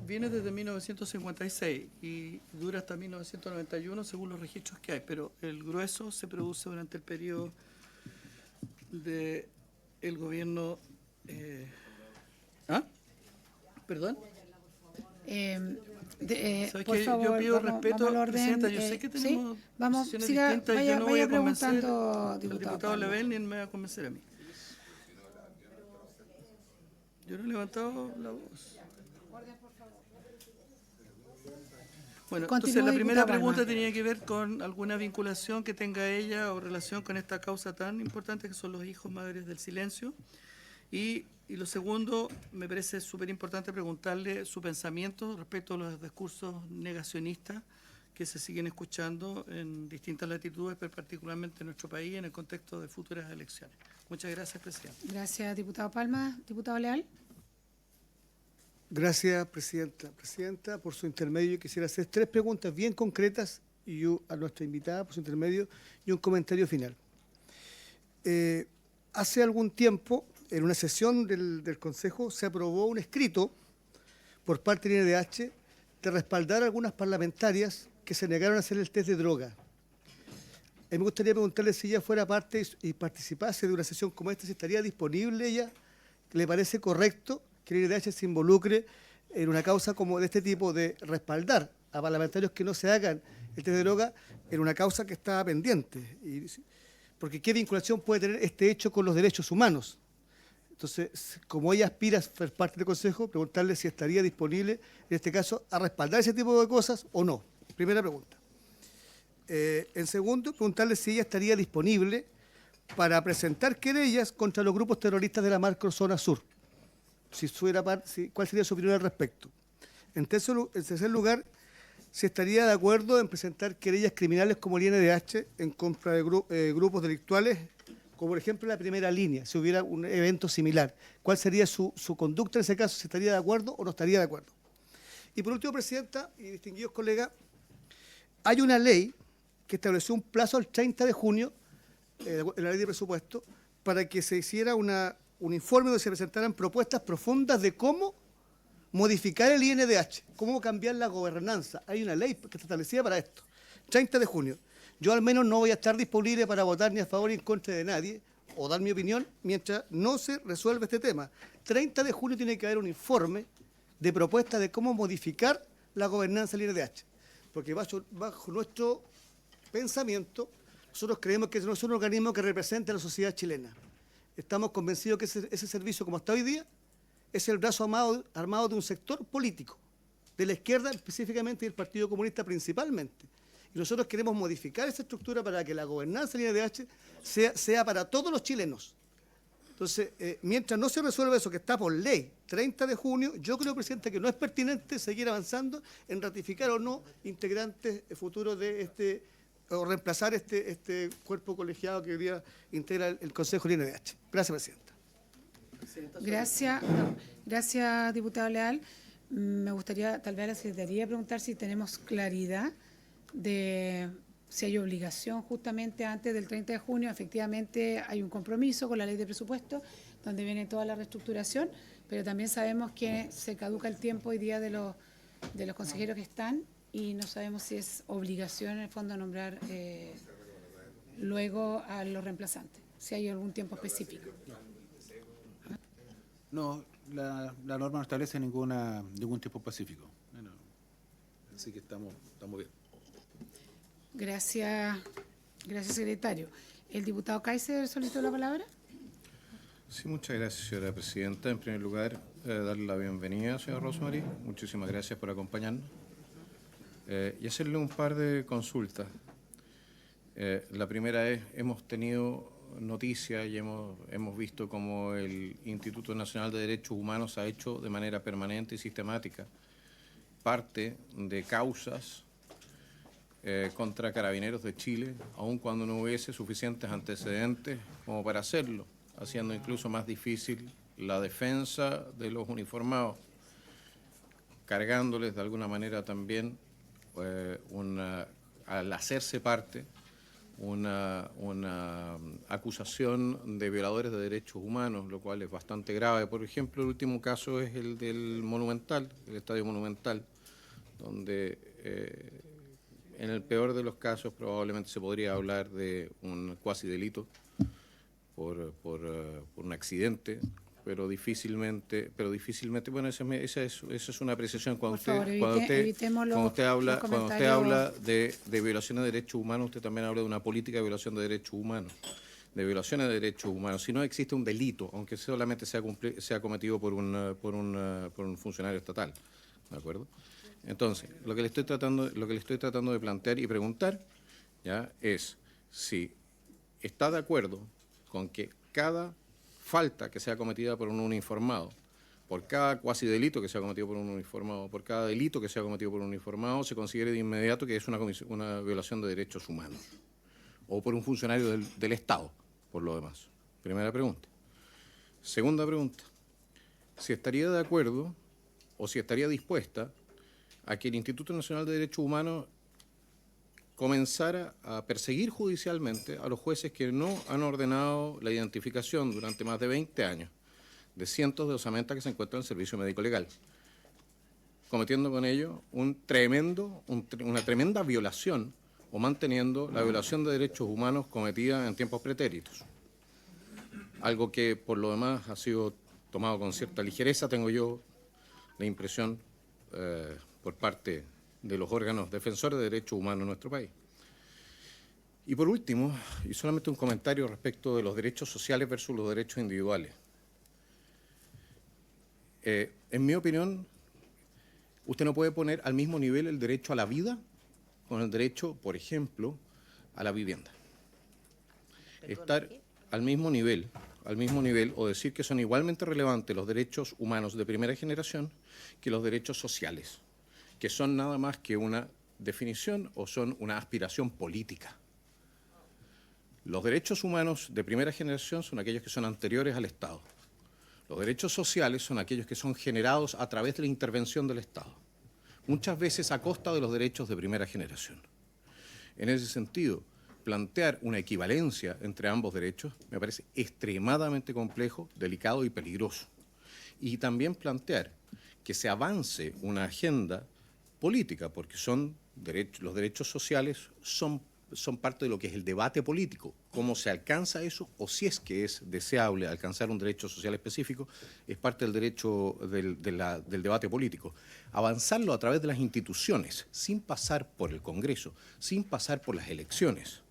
viene desde 1956 y dura hasta 1991 según los registros que hay, pero el grueso se produce durante el periodo del gobierno... ¿Perdón? Por favor, yo pido vamos respeto, al orden, presidenta, yo sé que tenemos posiciones distintas y yo no voy a convencer al diputado Level ni él me va a convencer a mí. Yo no he levantado la voz. Bueno, entonces la primera pregunta tenía que ver con alguna vinculación que tenga ella o relación con esta causa tan importante que son los Hijos Madres del Silencio. Y lo segundo, me parece súper importante preguntarle su pensamiento respecto a los discursos negacionistas que se siguen escuchando en distintas latitudes, pero particularmente en nuestro país, en el contexto de futuras elecciones. Muchas gracias, presidente. Gracias, diputado Palma. Diputado Leal. Gracias, presidenta. Presidenta, por su intermedio quisiera hacer 3 preguntas bien concretas y a nuestra invitada por su intermedio y un comentario final. Hace algún tiempo, en una sesión del Consejo, se aprobó un escrito por parte del INDH de respaldar a algunas parlamentarias que se negaron a hacer el test de droga. A mí me gustaría preguntarle si ella fuera parte y participase de una sesión como esta, si estaría disponible ella. ¿Le parece correcto que el INDH se involucre en una causa como de este tipo, de respaldar a parlamentarios que no se hagan el test de droga en una causa que está pendiente? Porque ¿qué vinculación puede tener este hecho con los derechos humanos? Entonces, como ella aspira a ser parte del Consejo, preguntarle si estaría disponible, en este caso, a respaldar ese tipo de cosas o no. Primera pregunta. En segundo, preguntarle si ella estaría disponible para presentar querellas contra los grupos terroristas de la Macrozona Sur. ¿Cuál sería su opinión al respecto? En tercer lugar, si estaría de acuerdo en presentar querellas criminales como el INDH en contra de grupos delictuales, como por ejemplo la Primera Línea, si hubiera un evento similar. ¿Cuál sería su conducta en ese caso? ¿Si estaría de acuerdo o no estaría de acuerdo? Y por último, presidenta y distinguidos colegas, hay una ley que estableció un plazo al 30 de junio, en la ley de presupuesto, para que se hiciera un informe donde se presentaran propuestas profundas de cómo modificar el INDH, cómo cambiar la gobernanza. Hay una ley que está establecida para esto. 30 de junio. Yo al menos no voy a estar disponible para votar ni a favor ni en contra de nadie o dar mi opinión mientras no se resuelve este tema. 30 de junio tiene que haber un informe de propuesta de cómo modificar la gobernanza del INDH. Porque bajo nuestro pensamiento, Nosotros creemos que no es un organismo que represente a la sociedad chilena. Estamos convencidos que ese servicio, como está hoy día, es el brazo armado de un sector político, de la izquierda específicamente y del Partido Comunista principalmente. Y nosotros queremos modificar esa estructura para que la gobernanza del INDH sea para todos los chilenos. Entonces, mientras no se resuelva eso que está por ley, 30 de junio, yo creo, presidente, que no es pertinente seguir avanzando en ratificar o no integrantes futuros de o reemplazar este cuerpo colegiado que hoy día integra el Consejo del INDH. Gracias, presidenta. Gracias, diputado Leal. Me gustaría, tal vez a la Secretaría, preguntar si tenemos claridad de si hay obligación justamente antes del 30 de junio. Efectivamente hay un compromiso con la ley de presupuesto donde viene toda la reestructuración, pero también sabemos que se caduca el tiempo hoy día de los consejeros que están y no sabemos si es obligación en el fondo nombrar luego a los reemplazantes, si hay algún tiempo específico. No, la norma no establece ningún tiempo específico. Bueno, así que estamos bien. Gracias, secretario. ¿El diputado Kaiser solicitó la palabra? Sí, muchas gracias, señora presidenta. En primer lugar, darle la bienvenida, señor Rosemary. Muchísimas gracias por acompañarnos. Y hacerle un par de consultas. La primera es, hemos tenido noticias y hemos visto cómo el Instituto Nacional de Derechos Humanos ha hecho de manera permanente y sistemática parte de causas contra Carabineros de Chile, aun cuando no hubiese suficientes antecedentes como para hacerlo, haciendo incluso más difícil la defensa de los uniformados, cargándoles de alguna manera también, al hacerse parte, una acusación de violadores de derechos humanos, lo cual es bastante grave. Por ejemplo, el último caso es el del Monumental, el Estadio Monumental, donde en el peor de los casos probablemente se podría hablar de un cuasi delito por un accidente, pero difícilmente, bueno, esa es una apreciación. Cuando usted habla de violaciones de derechos humanos, usted también habla de una política de violación de derechos humanos, de violaciones de derechos humanos. Si no existe un delito, aunque solamente sea cometido por un funcionario estatal, ¿de acuerdo? Entonces, lo que le estoy tratando de plantear y preguntar, ¿ya?, es si está de acuerdo con que cada falta que sea cometida por un uniformado, por cada cuasi delito que sea cometido por un uniformado, por cada delito que sea cometido por un uniformado, se considere de inmediato que es una violación de derechos humanos, o por un funcionario del Estado, por lo demás. Primera pregunta. Segunda pregunta, si estaría de acuerdo o si estaría dispuesta a que el Instituto Nacional de Derechos Humanos comenzara a perseguir judicialmente a los jueces que no han ordenado la identificación durante más de 20 años de cientos de osamentas que se encuentran en el servicio médico legal, cometiendo con ello una tremenda violación o manteniendo la violación de derechos humanos cometida en tiempos pretéritos. Algo que por lo demás ha sido tomado con cierta ligereza, tengo yo la impresión, por parte de los órganos defensores de derechos humanos en nuestro país. Y por último, y solamente un comentario respecto de los derechos sociales versus los derechos individuales. En mi opinión, usted no puede poner al mismo nivel el derecho a la vida con el derecho, por ejemplo, a la vivienda. Estar al mismo nivel, o decir que son igualmente relevantes los derechos humanos de primera generación que los derechos sociales, que son nada más que una definición o son una aspiración política. Los derechos humanos de primera generación son aquellos que son anteriores al Estado. Los derechos sociales son aquellos que son generados a través de la intervención del Estado, muchas veces a costa de los derechos de primera generación. En ese sentido, plantear una equivalencia entre ambos derechos me parece extremadamente complejo, delicado y peligroso. Y también plantear que se avance una agenda política, porque los derechos sociales son parte de lo que es el debate político. Cómo se alcanza eso, o si es que es deseable alcanzar un derecho social específico, es parte del derecho del debate político. Avanzarlo a través de las instituciones, sin pasar por el Congreso, sin pasar por las elecciones,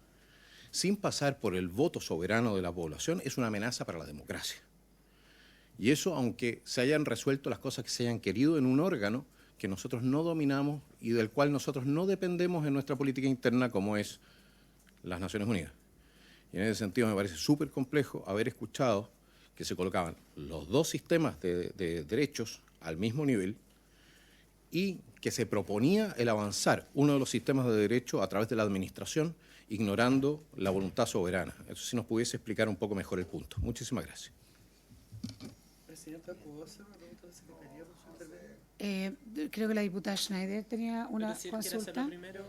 sin pasar por el voto soberano de la población, es una amenaza para la democracia. Y eso, aunque se hayan resuelto las cosas que se hayan querido en un órgano que nosotros no dominamos y del cual nosotros no dependemos en nuestra política interna, como es las Naciones Unidas. Y en ese sentido me parece súper complejo haber escuchado que se colocaban los dos sistemas de derechos al mismo nivel y que se proponía el avanzar uno de los sistemas de derecho a través de la administración, ignorando la voluntad soberana. Eso sí nos pudiese explicar un poco mejor el punto. Muchísimas gracias. Presidenta, ¿puedo hacer una pregunta a la Secretaría por su intervención? Creo que la diputada Schneider tenía una si él quiere hacerlo consulta, primero,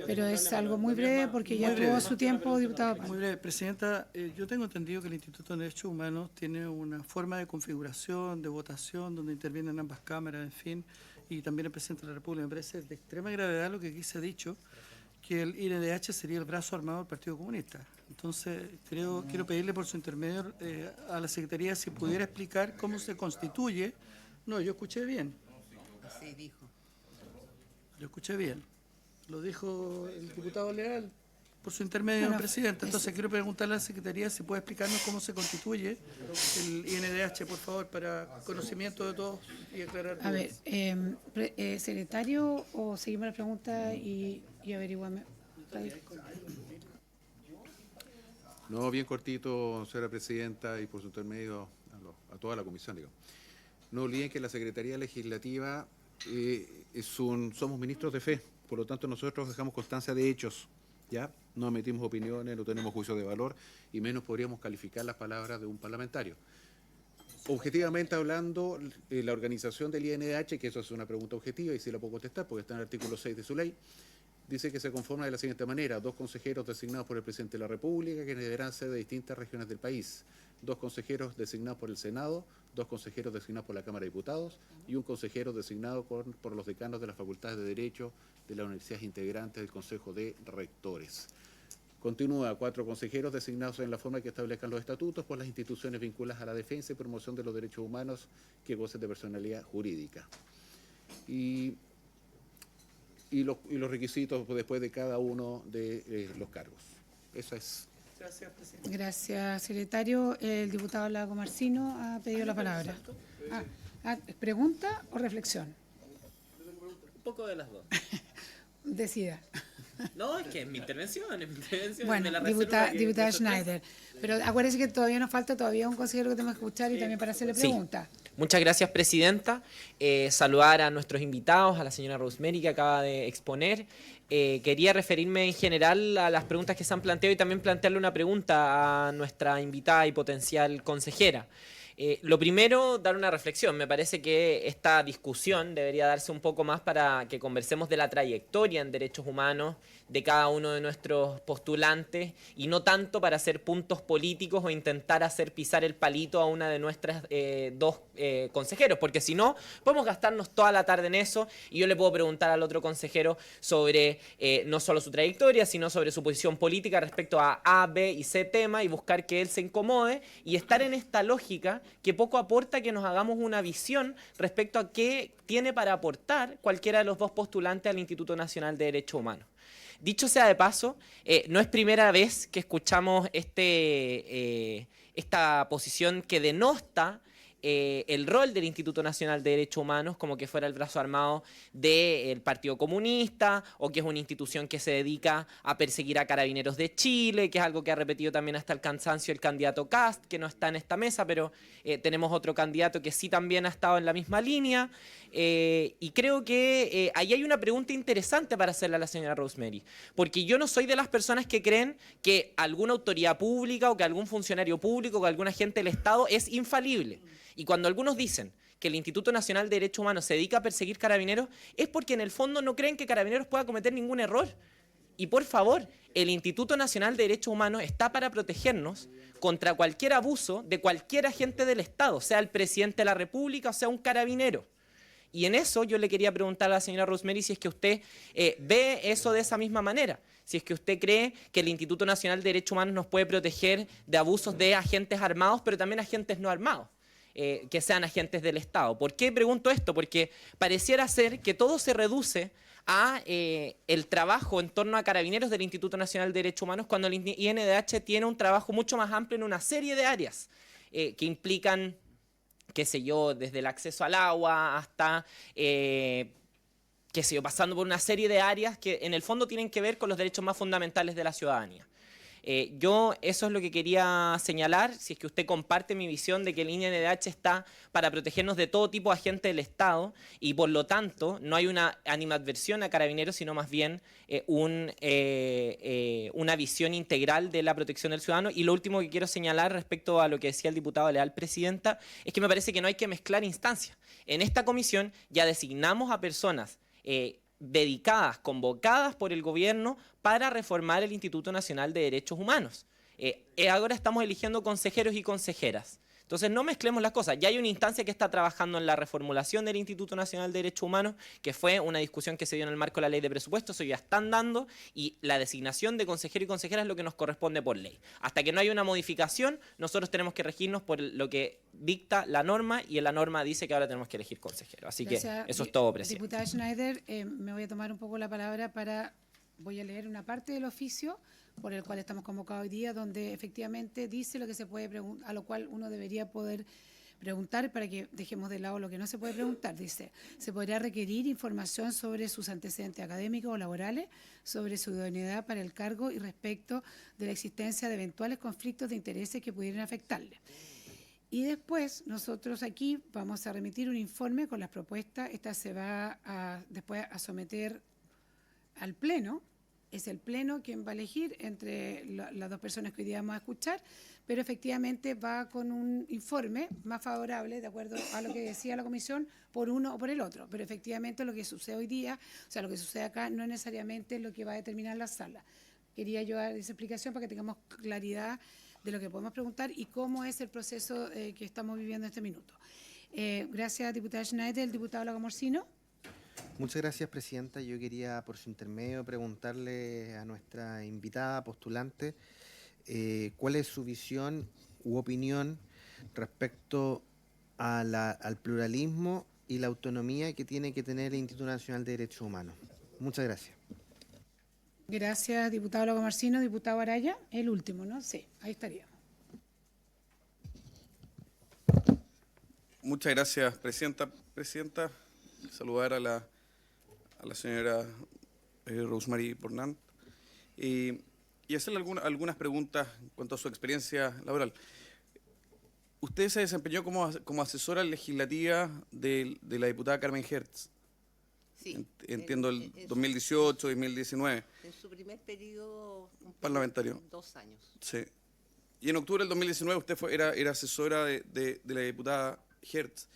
pero es algo muy breve porque ya tuvo su tiempo, diputado Paz. Muy breve, Presidenta, yo tengo entendido que el Instituto de Derechos Humanos tiene una forma de configuración, de votación, donde intervienen ambas cámaras, en fin, y también el Presidente de la República. Me parece de extrema gravedad lo que aquí se ha dicho, que el INDH sería el brazo armado del Partido Comunista. Entonces, quiero pedirle por su intermedio a la Secretaría si pudiera explicar cómo se constituye. No, yo escuché bien. Sí, dijo. Yo escuché bien. Lo dijo el diputado Leal por su intermedio, Presidente. Entonces, quiero preguntarle a la Secretaría si puede explicarnos cómo se constituye el INDH, por favor, para conocimiento de todos y aclarar. A ver, secretario, o seguimos la pregunta y averiguamos. No, bien cortito, señora presidenta, y por su intermedio a toda la comisión, digo. No olviden que la Secretaría Legislativa somos ministros de fe, por lo tanto nosotros dejamos constancia de hechos, ¿ya? No emitimos opiniones, no tenemos juicio de valor, y menos podríamos calificar las palabras de un parlamentario. Objetivamente hablando, la organización del INDH, que eso es una pregunta objetiva y sí la puedo contestar porque está en el artículo 6 de su ley, dice que se conforma de la siguiente manera: 2 consejeros designados por el presidente de la República, que deberán ser de distintas regiones del país, 2 consejeros designados por el Senado, 2 consejeros designados por la Cámara de Diputados y 1 consejero designado por los decanos de las facultades de Derecho de las universidades integrantes del Consejo de Rectores. Continúa: 4 consejeros designados en la forma que establezcan los estatutos por las instituciones vinculadas a la defensa y promoción de los derechos humanos que gocen de personalidad jurídica. Y los requisitos después de cada uno de los cargos. Eso es. Gracias, Presidente. Gracias, secretario. El diputado Lago Marcino ha pedido la palabra. ¿Pregunta o reflexión? Un poco de las dos. Decida. No, es que es mi intervención, Bueno, me la reservo diputada Schneider. Pero acuérdese que todavía nos falta un consejero que tenemos que escuchar y también para hacerle preguntas. Muchas gracias, presidenta. Saludar a nuestros invitados, a la señora Rosemary que acaba de exponer. Quería referirme en general a las preguntas que se han planteado y también plantearle una pregunta a nuestra invitada y potencial consejera. Lo primero, dar una reflexión. Me parece que esta discusión debería darse un poco más para que conversemos de la trayectoria en derechos humanos de cada uno de nuestros postulantes y no tanto para hacer puntos políticos o intentar hacer pisar el palito a una de nuestras 2 consejeros, porque si no, podemos gastarnos toda la tarde en eso y yo le puedo preguntar al otro consejero sobre no solo su trayectoria, sino sobre su posición política respecto a B y C tema y buscar que él se incomode y estar en esta lógica que poco aporta que nos hagamos una visión respecto a qué tiene para aportar cualquiera de los 2 postulantes al Instituto Nacional de Derechos Humanos. Dicho sea de paso, no es primera vez que escuchamos esta posición que denota el rol del Instituto Nacional de Derechos Humanos como que fuera el brazo armado del Partido Comunista o que es una institución que se dedica a perseguir a carabineros de Chile, que es algo que ha repetido también hasta el cansancio el candidato Kast, que no está en esta mesa, pero tenemos otro candidato que sí también ha estado en la misma línea. Y creo que ahí hay una pregunta interesante para hacerle a la señora Rosemary, porque yo no soy de las personas que creen que alguna autoridad pública o que algún funcionario público o que algún agente del Estado es infalible. Y cuando algunos dicen que el Instituto Nacional de Derechos Humanos se dedica a perseguir carabineros, es porque en el fondo no creen que Carabineros pueda cometer ningún error. Y por favor, el Instituto Nacional de Derechos Humanos está para protegernos contra cualquier abuso de cualquier agente del Estado, sea el presidente de la República o sea un carabinero. Y en eso yo le quería preguntar a la señora Rosemary si es que usted ve eso de esa misma manera. Si es que usted cree que el Instituto Nacional de Derechos Humanos nos puede proteger de abusos de agentes armados, pero también agentes no armados. Que sean agentes del Estado. ¿Por qué pregunto esto? Porque pareciera ser que todo se reduce a el trabajo en torno a Carabineros del Instituto Nacional de Derechos Humanos, cuando el INDH tiene un trabajo mucho más amplio en una serie de áreas que implican, qué sé yo, desde el acceso al agua hasta, qué sé yo, pasando por una serie de áreas que en el fondo tienen que ver con los derechos más fundamentales de la ciudadanía. Yo eso es lo que quería señalar, si es que usted comparte mi visión de que el INDH está para protegernos de todo tipo de agentes del Estado y por lo tanto no hay una animadversión a Carabineros, sino más bien una visión integral de la protección del ciudadano. Y lo último que quiero señalar respecto a lo que decía el diputado Leal, presidenta, es que me parece que no hay que mezclar instancias. En esta comisión ya designamos a personas dedicadas, convocadas por el gobierno para reformar el Instituto Nacional de Derechos Humanos. Ahora estamos eligiendo consejeros y consejeras. Entonces no mezclemos las cosas. Ya hay una instancia que está trabajando en la reformulación del Instituto Nacional de Derechos Humanos, que fue una discusión que se dio en el marco de la ley de presupuestos, eso ya están dando, y la designación de consejero y consejera es lo que nos corresponde por ley. Hasta que no haya una modificación, nosotros tenemos que regirnos por lo que dicta la norma, y en la norma dice que ahora tenemos que elegir consejero. Así Gracias, que eso es todo, presidente. Diputada Schneider, me voy a tomar un poco la palabra voy a leer una parte del oficio por el cual estamos convocados hoy día, donde efectivamente dice lo que se puede preguntar, a lo cual uno debería poder preguntar, para que dejemos de lado lo que no se puede preguntar. Dice, se podrá requerir información sobre sus antecedentes académicos o laborales, sobre su idoneidad para el cargo y respecto de la existencia de eventuales conflictos de intereses que pudieran afectarle. Y después nosotros aquí vamos a remitir un informe con las propuestas. Esta se va después a someter al Pleno. Es el Pleno quien va a elegir entre las dos personas que hoy día vamos a escuchar, pero efectivamente va con un informe más favorable, de acuerdo a lo que decía la Comisión, por uno o por el otro. Pero efectivamente lo que sucede hoy día, o sea, lo que sucede acá, no es necesariamente lo que va a determinar la sala. Quería yo dar esa explicación para que tengamos claridad de lo que podemos preguntar y cómo es el proceso que estamos viviendo en este minuto. Gracias, diputada Schneider. El diputado Lago Morcino. Muchas gracias, presidenta. Yo quería, por su intermedio, preguntarle a nuestra invitada postulante cuál es su visión u opinión respecto al pluralismo y la autonomía que tiene que tener el Instituto Nacional de Derechos Humanos. Muchas gracias. Gracias, diputado Lago Morcino. Diputado Araya, el último, ¿no? Sí, ahí estaría. Muchas gracias, presidenta. Presidenta, saludar a la señora Rosemary Pornant y hacerle algunas preguntas en cuanto a su experiencia laboral. Usted se desempeñó como asesora legislativa de la diputada Carmen Hertz. Sí. Entiendo, el 2018, 2019. En su primer periodo parlamentario. 2 años. Sí. Y en octubre del 2019 usted era asesora de la diputada Hertz.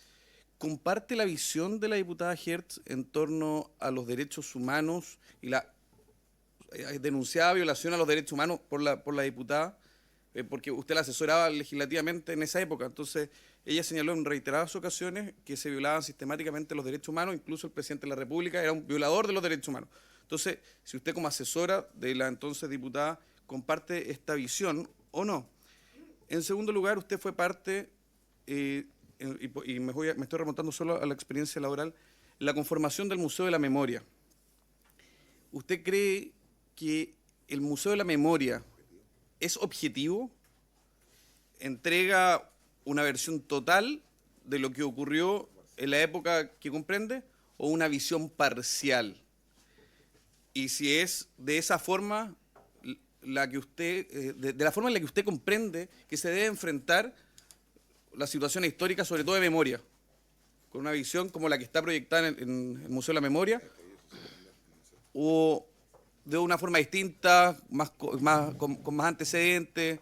¿Comparte la visión de la diputada Hertz en torno a los derechos humanos y la denunciada violación a los derechos humanos por la diputada? Porque usted la asesoraba legislativamente en esa época. Entonces, ella señaló en reiteradas ocasiones que se violaban sistemáticamente los derechos humanos, incluso el presidente de la República era un violador de los derechos humanos. Entonces, si usted como asesora de la entonces diputada comparte esta visión o no. En segundo lugar, usted fue parte, y me estoy remontando solo a la experiencia laboral, la conformación del Museo de la Memoria. ¿Usted cree que el Museo de la Memoria es objetivo? ¿Entrega una versión total de lo que ocurrió en la época que comprende o una visión parcial? Y si es de esa forma la que usted, de la forma en la que usted comprende que se debe enfrentar las situaciones históricas, sobre todo de memoria, con una visión como la que está proyectada en el Museo de la Memoria, o de una forma distinta, con más antecedentes,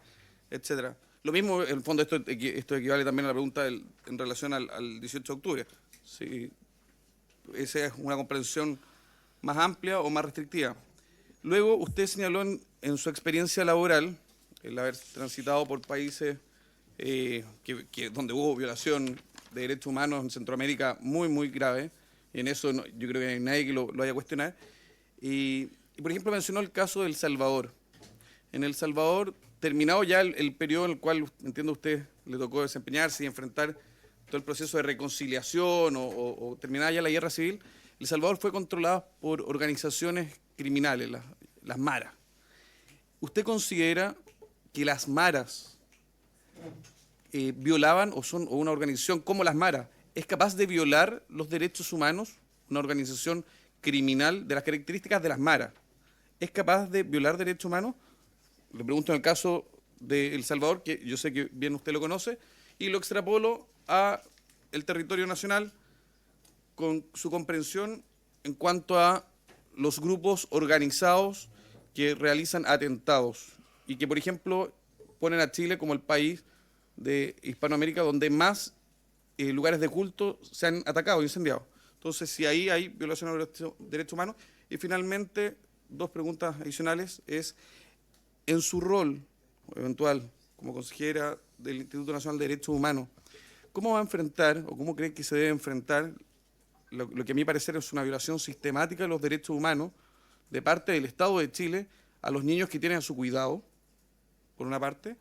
etcétera. Lo mismo, en el fondo, esto equivale también a la pregunta en relación al 18 de octubre. Si esa es una comprensión más amplia o más restrictiva. Luego, usted señaló en su experiencia laboral, el haber transitado por países donde hubo violación de derechos humanos en Centroamérica muy, muy grave, y en eso yo creo que no hay nadie que lo vaya a cuestionar. Y, por ejemplo, mencionó el caso de El Salvador. En El Salvador, terminado ya el periodo en el cual, entiendo, usted le tocó desempeñarse y enfrentar todo el proceso de reconciliación o terminada ya la guerra civil, El Salvador fue controlado por organizaciones criminales, las maras. ¿Usted considera que las maras violaban o una organización como las maras es capaz de violar los derechos humanos? Una organización criminal de las características de las maras, ¿es capaz de violar derechos humanos? Le pregunto en el caso de El Salvador, que yo sé que bien usted lo conoce, y lo extrapolo a el territorio nacional con su comprensión en cuanto a los grupos organizados que realizan atentados y que, por ejemplo, ponen a Chile como el país de Hispanoamérica donde más lugares de culto se han atacado, incendiado. Entonces, si ahí hay violación de los derechos humanos. Y finalmente, dos preguntas adicionales es, en su rol eventual como consejera del Instituto Nacional de Derechos Humanos, ¿cómo va a enfrentar o cómo cree que se debe enfrentar lo que a mi parecer es una violación sistemática de los derechos humanos de parte del Estado de Chile a los niños que tienen a su cuidado, por una parte,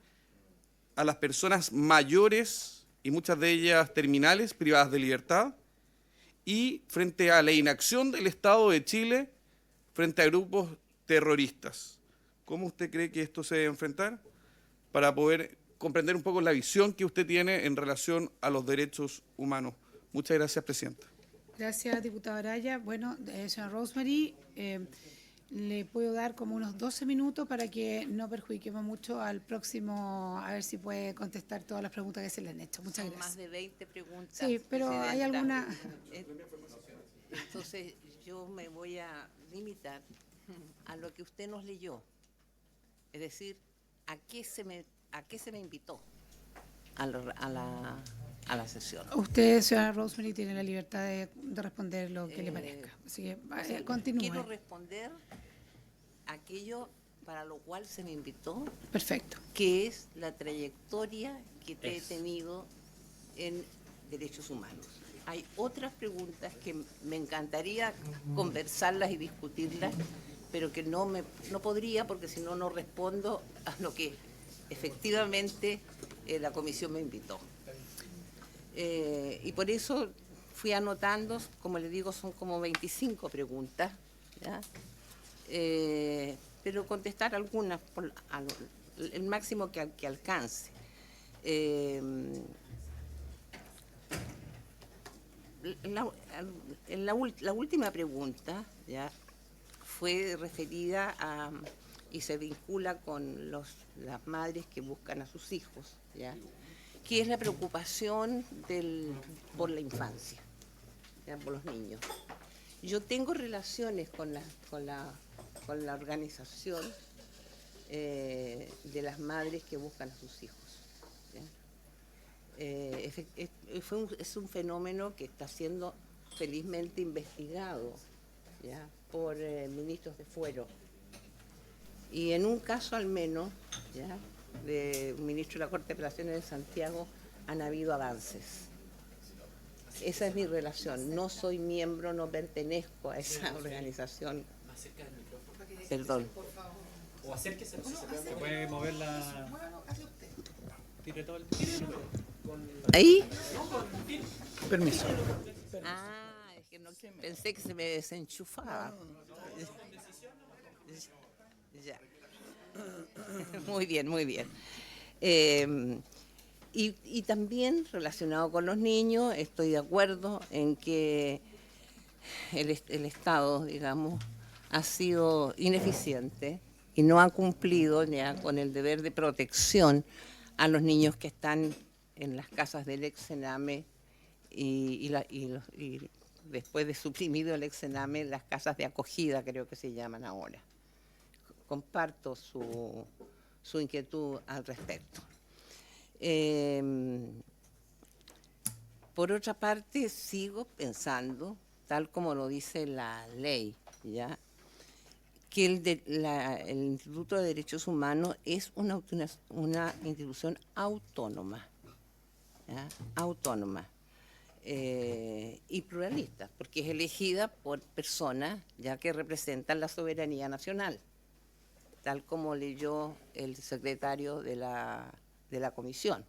a las personas mayores y muchas de ellas terminales, privadas de libertad, y frente a la inacción del Estado de Chile frente a grupos terroristas? ¿Cómo usted cree que esto se debe enfrentar para poder comprender un poco la visión que usted tiene en relación a los derechos humanos? Muchas gracias, Presidenta. Gracias, diputado Araya. Bueno, señora Rosemary, le puedo dar como unos 12 minutos para que no perjudiquemos mucho al próximo, a ver si puede contestar todas las preguntas que se le han hecho. Muchas gracias. Más de 20 preguntas. Sí, pero ¿hay alguna? Entonces, yo me voy a limitar a lo que usted nos leyó. Es decir, ¿a qué se me invitó a la sesión? Usted, señora Rosemary, tiene la libertad de responder lo que le parezca. Así que continúe. Quiero responder aquello para lo cual se me invitó. Perfecto. Que es la trayectoria que he tenido en derechos humanos. Hay otras preguntas que me encantaría conversarlas y discutirlas, pero que no podría, porque si no, no respondo a lo que efectivamente la comisión me invitó. Y por eso fui anotando, como le digo, son como 25 preguntas, ¿ya? Pero contestar algunas, el máximo que alcance. La última pregunta, ¿ya?, fue referida a, y se vincula con las madres que buscan a sus hijos, ¿ya?, que es la preocupación por la infancia, ¿ya?, por los niños. Yo tengo relaciones con la organización de las madres que buscan a sus hijos, ¿ya? Es un fenómeno que está siendo felizmente investigado, ¿ya?, por ministros de fuero. Y en un caso al menos, ¿ya?, de un ministro de la Corte de Apelaciones de Santiago, han habido avances. Esa es mi relación. No soy miembro, no pertenezco a esa organización. Perdón. O acérquese. Se puede mover la... Tire todo el... ¿Ahí? Permiso. Ah, es que no, pensé que se me desenchufaba. Ya. Muy bien, muy bien. Y también relacionado con los niños, estoy de acuerdo en que el Estado, digamos, ha sido ineficiente y no ha cumplido ya con el deber de protección a los niños que están en las casas del ex-Sename y después de suprimido el ex-Sename, las casas de acogida, creo que se llaman ahora. Comparto su inquietud al respecto. Por otra parte, sigo pensando, tal como lo dice la ley, ¿ya?, que el Instituto de Derechos Humanos es una institución autónoma, ¿ya?, autónoma y pluralista, porque es elegida por personas ya que representan la soberanía nacional, tal como leyó el secretario de la comisión.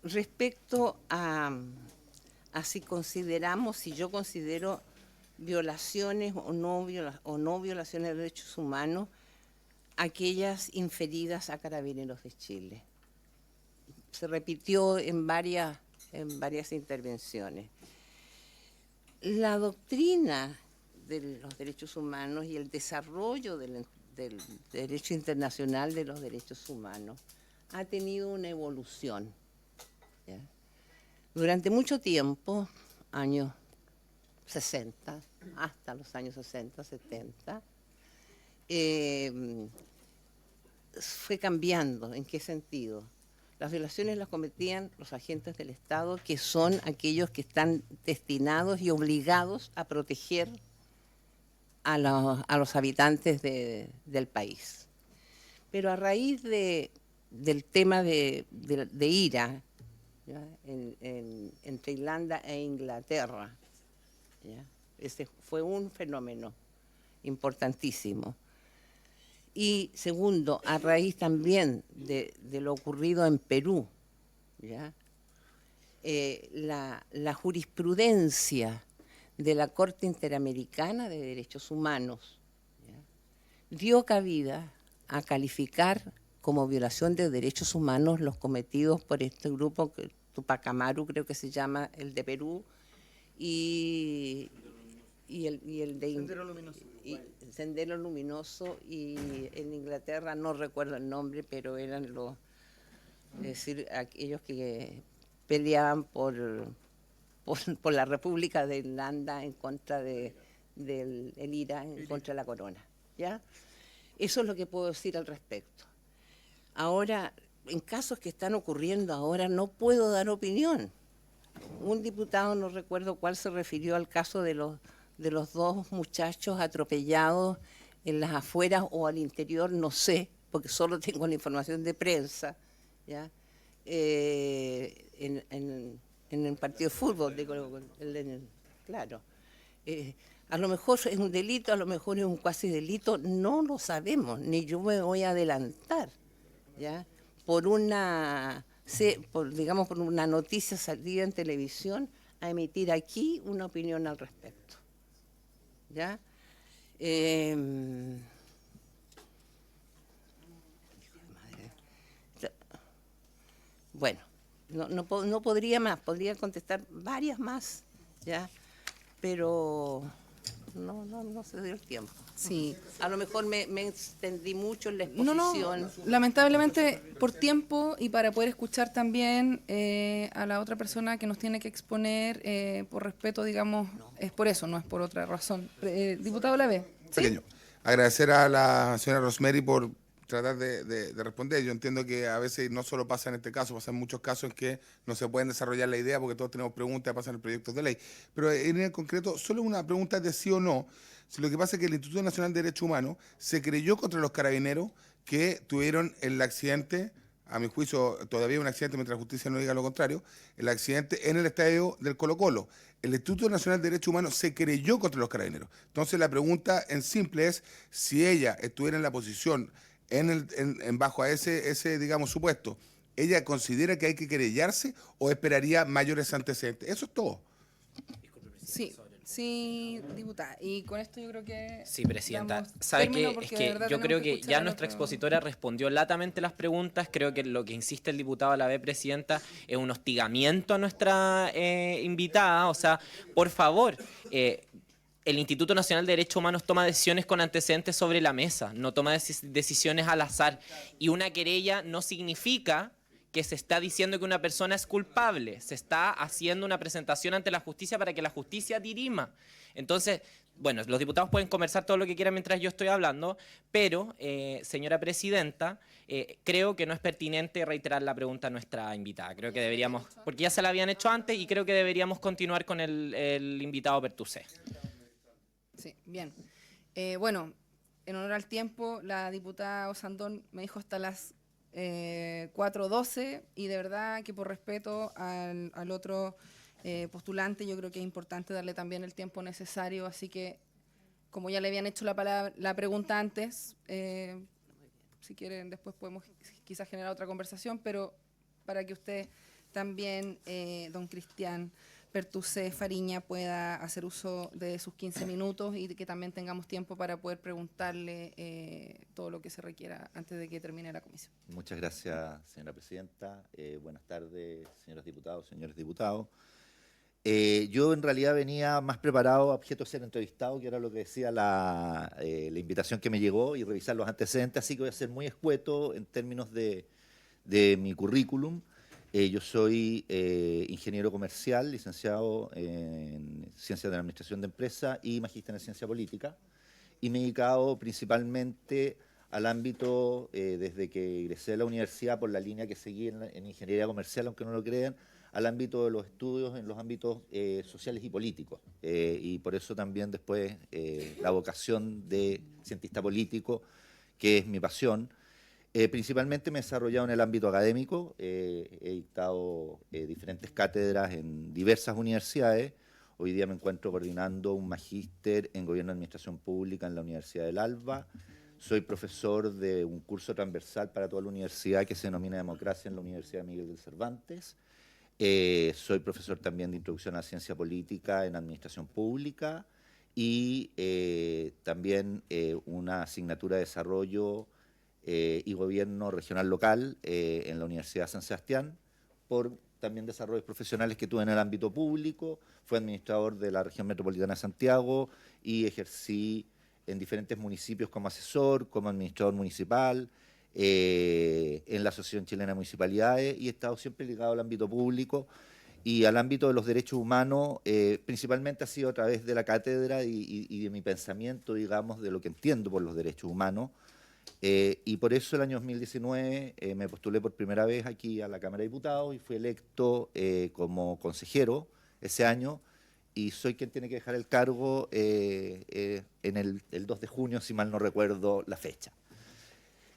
respecto a si consideramos, si yo considero violaciones o no violaciones de derechos humanos, aquellas inferidas a Carabineros de Chile. Se repitió en varias intervenciones. La doctrina de los derechos humanos y el desarrollo del derecho internacional de los derechos humanos ha tenido una evolución, ¿ya? Durante mucho tiempo, años 60, hasta los años 60, 70, fue cambiando. ¿En qué sentido? Las violaciones las cometían los agentes del Estado, que son aquellos que están destinados y obligados a proteger a los habitantes del país. Pero a raíz del tema de IRA, ¿ya? Entre Irlanda e Inglaterra, ¿ya? Ese fue un fenómeno importantísimo. Y segundo, a raíz también de lo ocurrido en Perú, ¿ya? La jurisprudencia de la Corte Interamericana de Derechos Humanos, ¿ya? Dio cabida a calificar como violación de derechos humanos los cometidos por este grupo, Tupac Amaru creo que se llama, el de Perú, y el de Sendero Luminoso. Sendero Luminoso, y en Inglaterra no recuerdo el nombre, pero eran es decir, aquellos que peleaban por la República de Irlanda en contra del IRA, en contra de la corona, ¿ya? Eso es lo que puedo decir al respecto. Ahora, en casos que están ocurriendo ahora, no puedo dar opinión. Un diputado, no recuerdo cuál, se refirió al caso de los dos muchachos atropellados en las afueras o al interior, no sé, porque solo tengo la información de prensa, ¿ya? En el partido de fútbol, claro. A lo mejor es un delito, a lo mejor es un cuasi delito, no lo sabemos, ni yo me voy a adelantar, ¿ya? Por una noticia salida en televisión, a emitir aquí una opinión al respecto, ¿ya? Bueno, no podría más, podría contestar varias más, ¿ya? Pero no se dio el tiempo. Sí. A lo mejor me extendí mucho en la exposición. No, lamentablemente por tiempo y para poder escuchar también a la otra persona que nos tiene que exponer, por respeto, digamos, es por eso, no es por otra razón. Diputado Lave. ¿Sí? Pequeño. Agradecer a la señora Rosemary por tratar de responder. Yo entiendo que a veces no solo pasa en este caso, pasa en muchos casos en que no se pueden desarrollar la idea porque todos tenemos preguntas, pasan en proyectos de ley. Pero en el concreto, solo una pregunta de sí o no. Si lo que pasa es que el Instituto Nacional de Derechos Humanos se creyó contra los carabineros que tuvieron el accidente, a mi juicio todavía un accidente mientras la justicia no diga lo contrario, el accidente en el estadio del Colo-Colo. El Instituto Nacional de Derechos Humanos se creyó contra los carabineros. Entonces la pregunta en simple es si ella estuviera en la posición bajo a ese digamos, supuesto, ¿ella considera que hay que querellarse o esperaría mayores antecedentes? Eso es todo. Sí, diputada. Y con esto yo creo que... Sí, presidenta. ¿Sabe qué? Es que yo creo que ya nuestra expositora respondió latamente las preguntas. Creo que lo que insiste el diputado Lave, presidenta, es un hostigamiento a nuestra invitada. O sea, por favor... el Instituto Nacional de Derechos Humanos toma decisiones con antecedentes sobre la mesa, no toma decisiones al azar. Y una querella no significa que se está diciendo que una persona es culpable, se está haciendo una presentación ante la justicia para que la justicia dirima. Entonces, bueno, los diputados pueden conversar todo lo que quieran mientras yo estoy hablando, pero, señora presidenta, creo que no es pertinente reiterar la pregunta a nuestra invitada. Creo que deberíamos, porque ya se la habían hecho antes, y creo que deberíamos continuar con el invitado Pertusé. Sí, bien. Bueno, en honor al tiempo, la diputada Osandón me dijo hasta las 4:12, y de verdad que por respeto al otro postulante, yo creo que es importante darle también el tiempo necesario, así que como ya le habían hecho la pregunta antes, si quieren después podemos quizás generar otra conversación, pero para que usted también don Cristian Pertusé Fariña pueda hacer uso de sus 15 minutos y que también tengamos tiempo para poder preguntarle todo lo que se requiera antes de que termine la comisión. Muchas gracias, señora presidenta. Buenas tardes, señoras diputados, señores diputados. Yo en realidad venía más preparado a objeto de ser entrevistado, que era lo que decía la invitación que me llegó, y revisar los antecedentes, así que voy a ser muy escueto en términos de mi currículum. Yo soy ingeniero comercial, licenciado en Ciencias de la Administración de Empresa y magíster en Ciencia Política, y me he dedicado principalmente al ámbito, desde que egresé de la universidad por la línea que seguí en Ingeniería Comercial, aunque no lo crean, al ámbito de los estudios en los ámbitos sociales y políticos. Y por eso también después la vocación de cientista político, que es mi pasión. Principalmente me he desarrollado en el ámbito académico, he dictado diferentes cátedras en diversas universidades. Hoy día me encuentro coordinando un magíster en Gobierno y Administración Pública en la Universidad del Alba. Soy profesor de un curso transversal para toda la universidad que se denomina Democracia en la Universidad Miguel de Cervantes. Soy profesor también de Introducción a la Ciencia Política en Administración Pública y también una asignatura de Desarrollo y Gobierno Regional Local en la Universidad de San Sebastián, por también desarrollos profesionales que tuve en el ámbito público. Fui administrador de la Región Metropolitana de Santiago y ejercí en diferentes municipios como asesor, como administrador municipal, en la Asociación Chilena de Municipalidades, y he estado siempre ligado al ámbito público y al ámbito de los derechos humanos. Principalmente ha sido a través de la cátedra y de mi pensamiento, digamos, de lo que entiendo por los derechos humanos. Y por eso el año 2019 me postulé por primera vez aquí a la Cámara de Diputados y fui electo como consejero ese año, y soy quien tiene que dejar el cargo en el 2 de junio, si mal no recuerdo la fecha.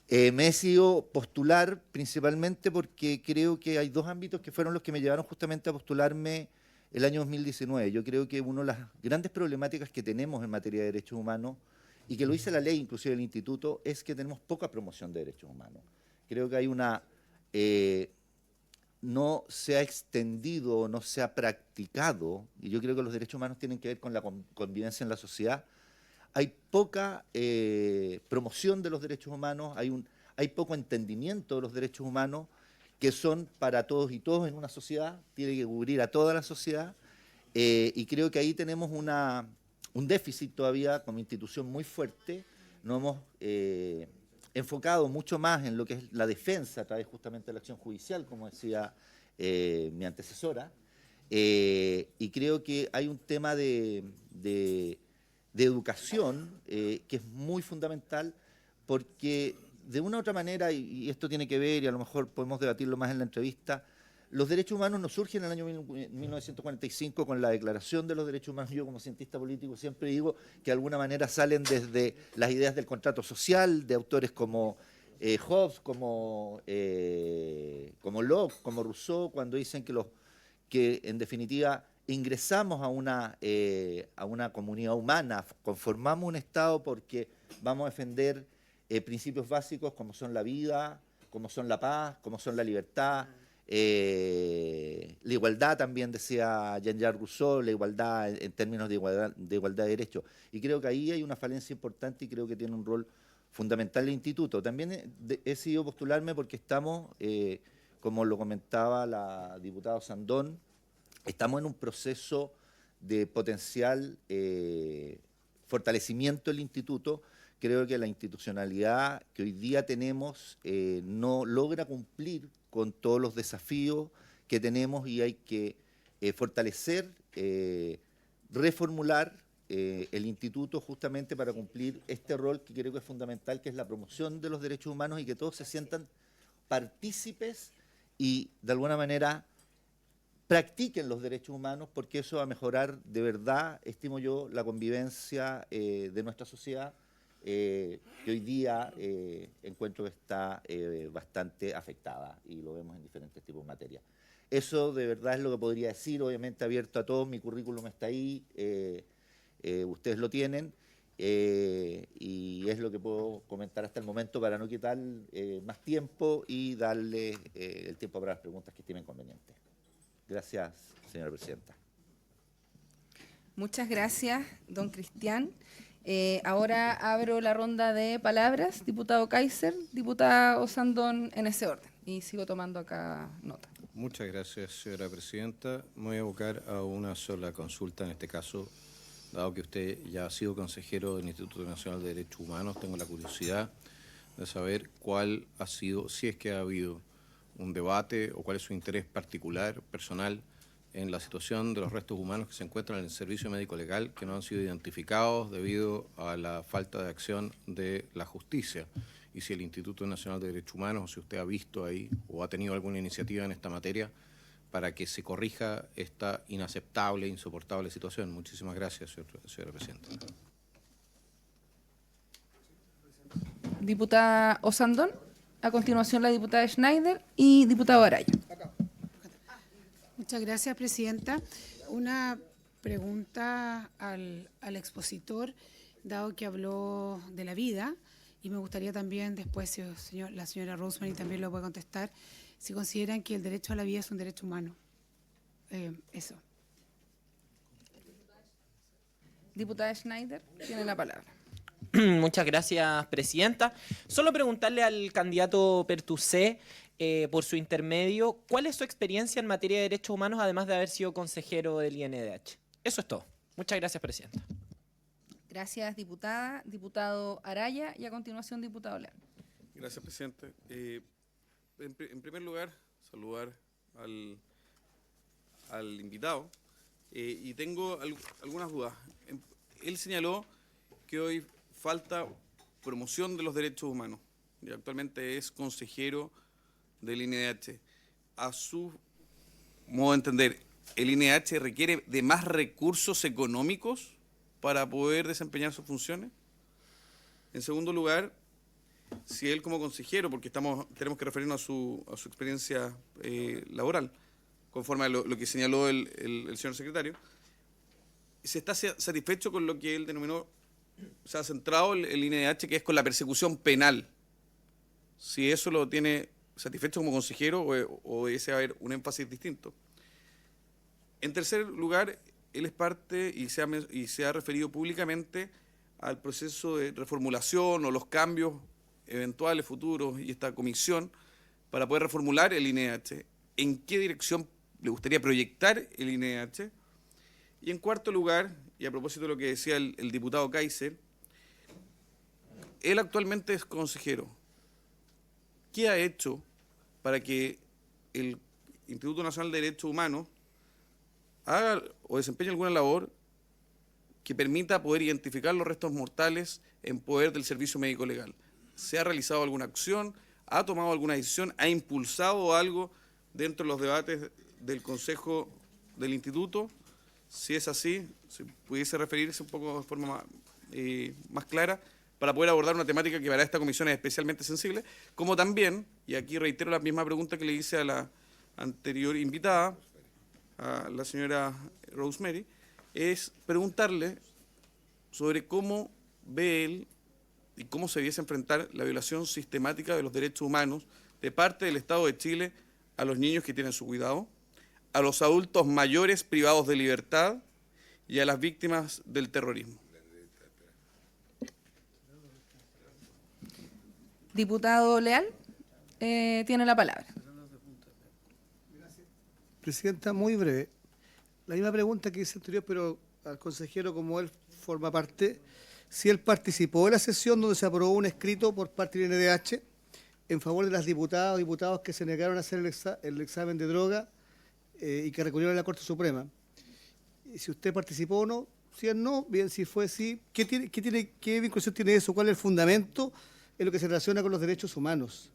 Me he decidido postular principalmente porque creo que hay dos ámbitos que fueron los que me llevaron justamente a postularme el año 2019. Yo creo que una de las grandes problemáticas que tenemos en materia de derechos humanos, y que lo dice la ley, inclusive el Instituto, es que tenemos poca promoción de derechos humanos. Creo que hay una... no se ha extendido, no se ha practicado, y yo creo que los derechos humanos tienen que ver con la convivencia en la sociedad. Hay poca promoción de los derechos humanos, hay poco entendimiento de los derechos humanos, que son para todos y todos en una sociedad, tiene que cubrir a toda la sociedad, y creo que ahí tenemos un déficit todavía como institución muy fuerte. Nos hemos enfocado mucho más en lo que es la defensa a través justamente de la acción judicial, como decía mi antecesora, y creo que hay un tema de educación que es muy fundamental, porque de una u otra manera, y esto tiene que ver, y a lo mejor podemos debatirlo más en la entrevista, los derechos humanos no surgen en el año 1945 con la Declaración de los Derechos Humanos. Yo, como cientista político, siempre digo que de alguna manera salen desde las ideas del contrato social, de autores como Hobbes, como Locke, como Rousseau, cuando dicen que en definitiva ingresamos a una comunidad humana, conformamos un Estado porque vamos a defender principios básicos como son la vida, como son la paz, como son la libertad, la igualdad, también decía Jean-Jacques Rousseau, la igualdad en términos de igualdad de derechos. Y creo que ahí hay una falencia importante y creo que tiene un rol fundamental el Instituto. También he decidido postularme porque estamos, como lo comentaba la diputada Sandón, estamos en un proceso de potencial fortalecimiento del Instituto. Creo que la institucionalidad que hoy día tenemos no logra cumplir con todos los desafíos que tenemos, y hay que fortalecer, reformular el Instituto justamente para cumplir este rol que creo que es fundamental, que es la promoción de los derechos humanos y que todos se sientan partícipes y de alguna manera practiquen los derechos humanos, porque eso va a mejorar de verdad, estimo yo, la convivencia de nuestra sociedad, que hoy día encuentro que está bastante afectada, y lo vemos en diferentes tipos de materias. Eso de verdad es lo que podría decir, obviamente abierto a todos, mi currículum está ahí, ustedes lo tienen, y es lo que puedo comentar hasta el momento para no quitar más tiempo y darle el tiempo para las preguntas que estimen convenientes. Gracias, señora presidenta. Muchas gracias, don Cristian. Ahora abro la ronda de palabras. Diputado Kaiser, diputada Osandón, en ese orden. Y sigo tomando acá nota. Muchas gracias, señora presidenta. Me voy a abocar a una sola consulta en este caso, dado que usted ya ha sido consejero del Instituto Nacional de Derechos Humanos. Tengo la curiosidad de saber cuál ha sido, si es que ha habido un debate o cuál es su interés particular, personal, en la situación de los restos humanos que se encuentran en el servicio médico legal que no han sido identificados debido a la falta de acción de la justicia. Y si el Instituto Nacional de Derechos Humanos, o si usted ha visto ahí o ha tenido alguna iniciativa en esta materia para que se corrija esta inaceptable, insoportable situación. Muchísimas gracias, señora presidenta. Diputada Osandón, a continuación la diputada Schneider y diputado Araya. Muchas gracias, presidenta. Una pregunta al expositor, dado que habló de la vida, y me gustaría también después, si la señora Rosemary también lo puede contestar, si consideran que el derecho a la vida es un derecho humano. Eso. Diputada Schneider, tiene la palabra. Muchas gracias, presidenta. Solo preguntarle al candidato Pertusé, por su intermedio, ¿cuál es su experiencia en materia de derechos humanos, además de haber sido consejero del INDH? Eso es todo. Muchas gracias, presidenta. Gracias, diputada. Diputado Araya y a continuación, diputado Leal. Gracias, presidente. En primer lugar, saludar al invitado y tengo algunas dudas. Él señaló que hoy falta promoción de los derechos humanos y actualmente es consejero del INDH. A su modo de entender, ¿el INDH requiere de más recursos económicos para poder desempeñar sus funciones? En segundo lugar, si él como consejero, porque tenemos que referirnos a su experiencia laboral, conforme a lo que señaló el señor secretario, ¿se está satisfecho con lo que él denominó, se ha centrado el INDH, que es con la persecución penal? Si eso lo tiene satisfecho como consejero o desea haber un énfasis distinto. En tercer lugar, él es parte y se ha referido públicamente al proceso de reformulación o los cambios eventuales futuros y esta comisión para poder reformular el INDH. ¿En qué dirección le gustaría proyectar el INDH? Y en cuarto lugar, y a propósito de lo que decía el diputado Kaiser, él actualmente es consejero. ¿Qué ha hecho para que el Instituto Nacional de Derechos Humanos haga o desempeñe alguna labor que permita poder identificar los restos mortales en poder del servicio médico legal? ¿Se ha realizado alguna acción? ¿Ha tomado alguna decisión? ¿Ha impulsado algo dentro de los debates del Consejo del Instituto? Si es así, si pudiese referirse un poco de forma más clara, para poder abordar una temática que para esta comisión es especialmente sensible, como también, y aquí reitero la misma pregunta que le hice a la anterior invitada, a la señora Rosemary, es preguntarle sobre cómo ve él y cómo se debiese enfrentar la violación sistemática de los derechos humanos de parte del Estado de Chile a los niños que tienen su cuidado, a los adultos mayores privados de libertad y a las víctimas del terrorismo. Diputado Leal, tiene la palabra. Presidenta, muy breve. La misma pregunta que hice anterior, pero al consejero, como él forma parte, si él participó en la sesión donde se aprobó un escrito por parte del INDH en favor de las diputadas o diputados que se negaron a hacer el examen de droga y que recurrieron a la Corte Suprema. Y si usted participó o no, si él no, bien, si fue sí, ¿qué vinculación tiene eso? ¿Cuál es el fundamento en lo que se relaciona con los derechos humanos?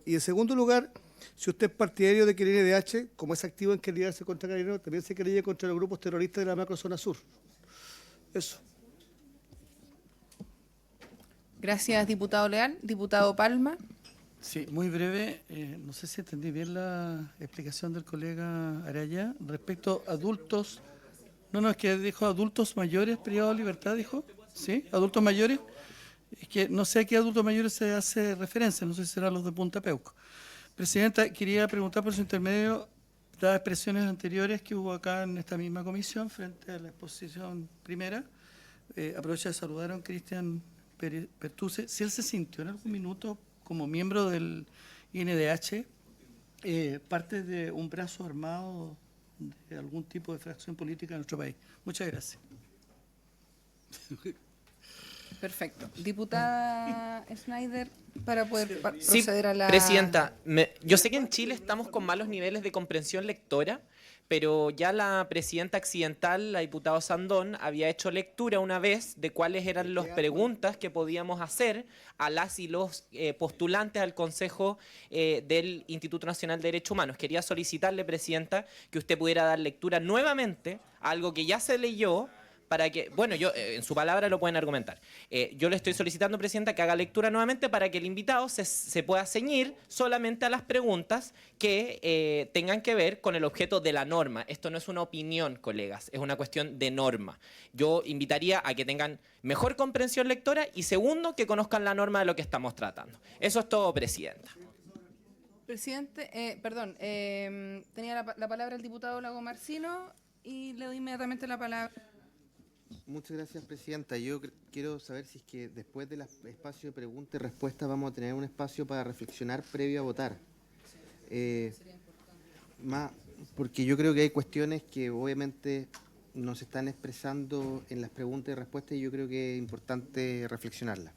Y en segundo lugar, si usted es partidario de que el INDH, como es activo en querellarse contra Carabineros, también se querella contra los grupos terroristas de la macrozona sur. Eso. Gracias, diputado Leal. Diputado Palma. Sí, muy breve. No sé si entendí bien la explicación del colega Araya respecto a adultos. No, es que dijo adultos mayores privados de libertad, dijo. ¿Sí? Adultos mayores. Es que no sé a qué adultos mayores se hace referencia, no sé si serán los de Punta Peuco. Presidenta, quería preguntar por su intermedio las expresiones anteriores que hubo acá en esta misma comisión frente a la exposición primera. Aprovecho de saludar a don Cristian Pertuce. Si él se sintió en algún minuto como miembro del INDH, parte de un brazo armado de algún tipo de fracción política en nuestro país. Muchas gracias. Perfecto. Diputada Schneider, para poder Sí, proceder a la... presidenta, yo sé que en Chile estamos con malos niveles de comprensión lectora, pero ya la presidenta accidental, la diputada Sandón, había hecho lectura una vez de cuáles eran las preguntas que podíamos hacer a las y los postulantes al Consejo del Instituto Nacional de Derechos Humanos. Quería solicitarle, presidenta, que usted pudiera dar lectura nuevamente a algo que ya se leyó, para que, bueno, yo en su palabra lo pueden argumentar. Yo le estoy solicitando, presidenta, que haga lectura nuevamente para que el invitado se pueda ceñir solamente a las preguntas que tengan que ver con el objeto de la norma. Esto no es una opinión, colegas, es una cuestión de norma. Yo invitaría a que tengan mejor comprensión lectora y segundo, que conozcan la norma de lo que estamos tratando. Eso es todo, presidenta. Presidente, perdón, tenía la palabra el diputado Lago Marcino y le doy inmediatamente la palabra. Muchas gracias, presidenta. Yo quiero saber si es que después del espacio de preguntas y respuestas vamos a tener un espacio para reflexionar previo a votar. Porque yo creo que hay cuestiones que obviamente nos están expresando en las preguntas y respuestas y yo creo que es importante reflexionarlas.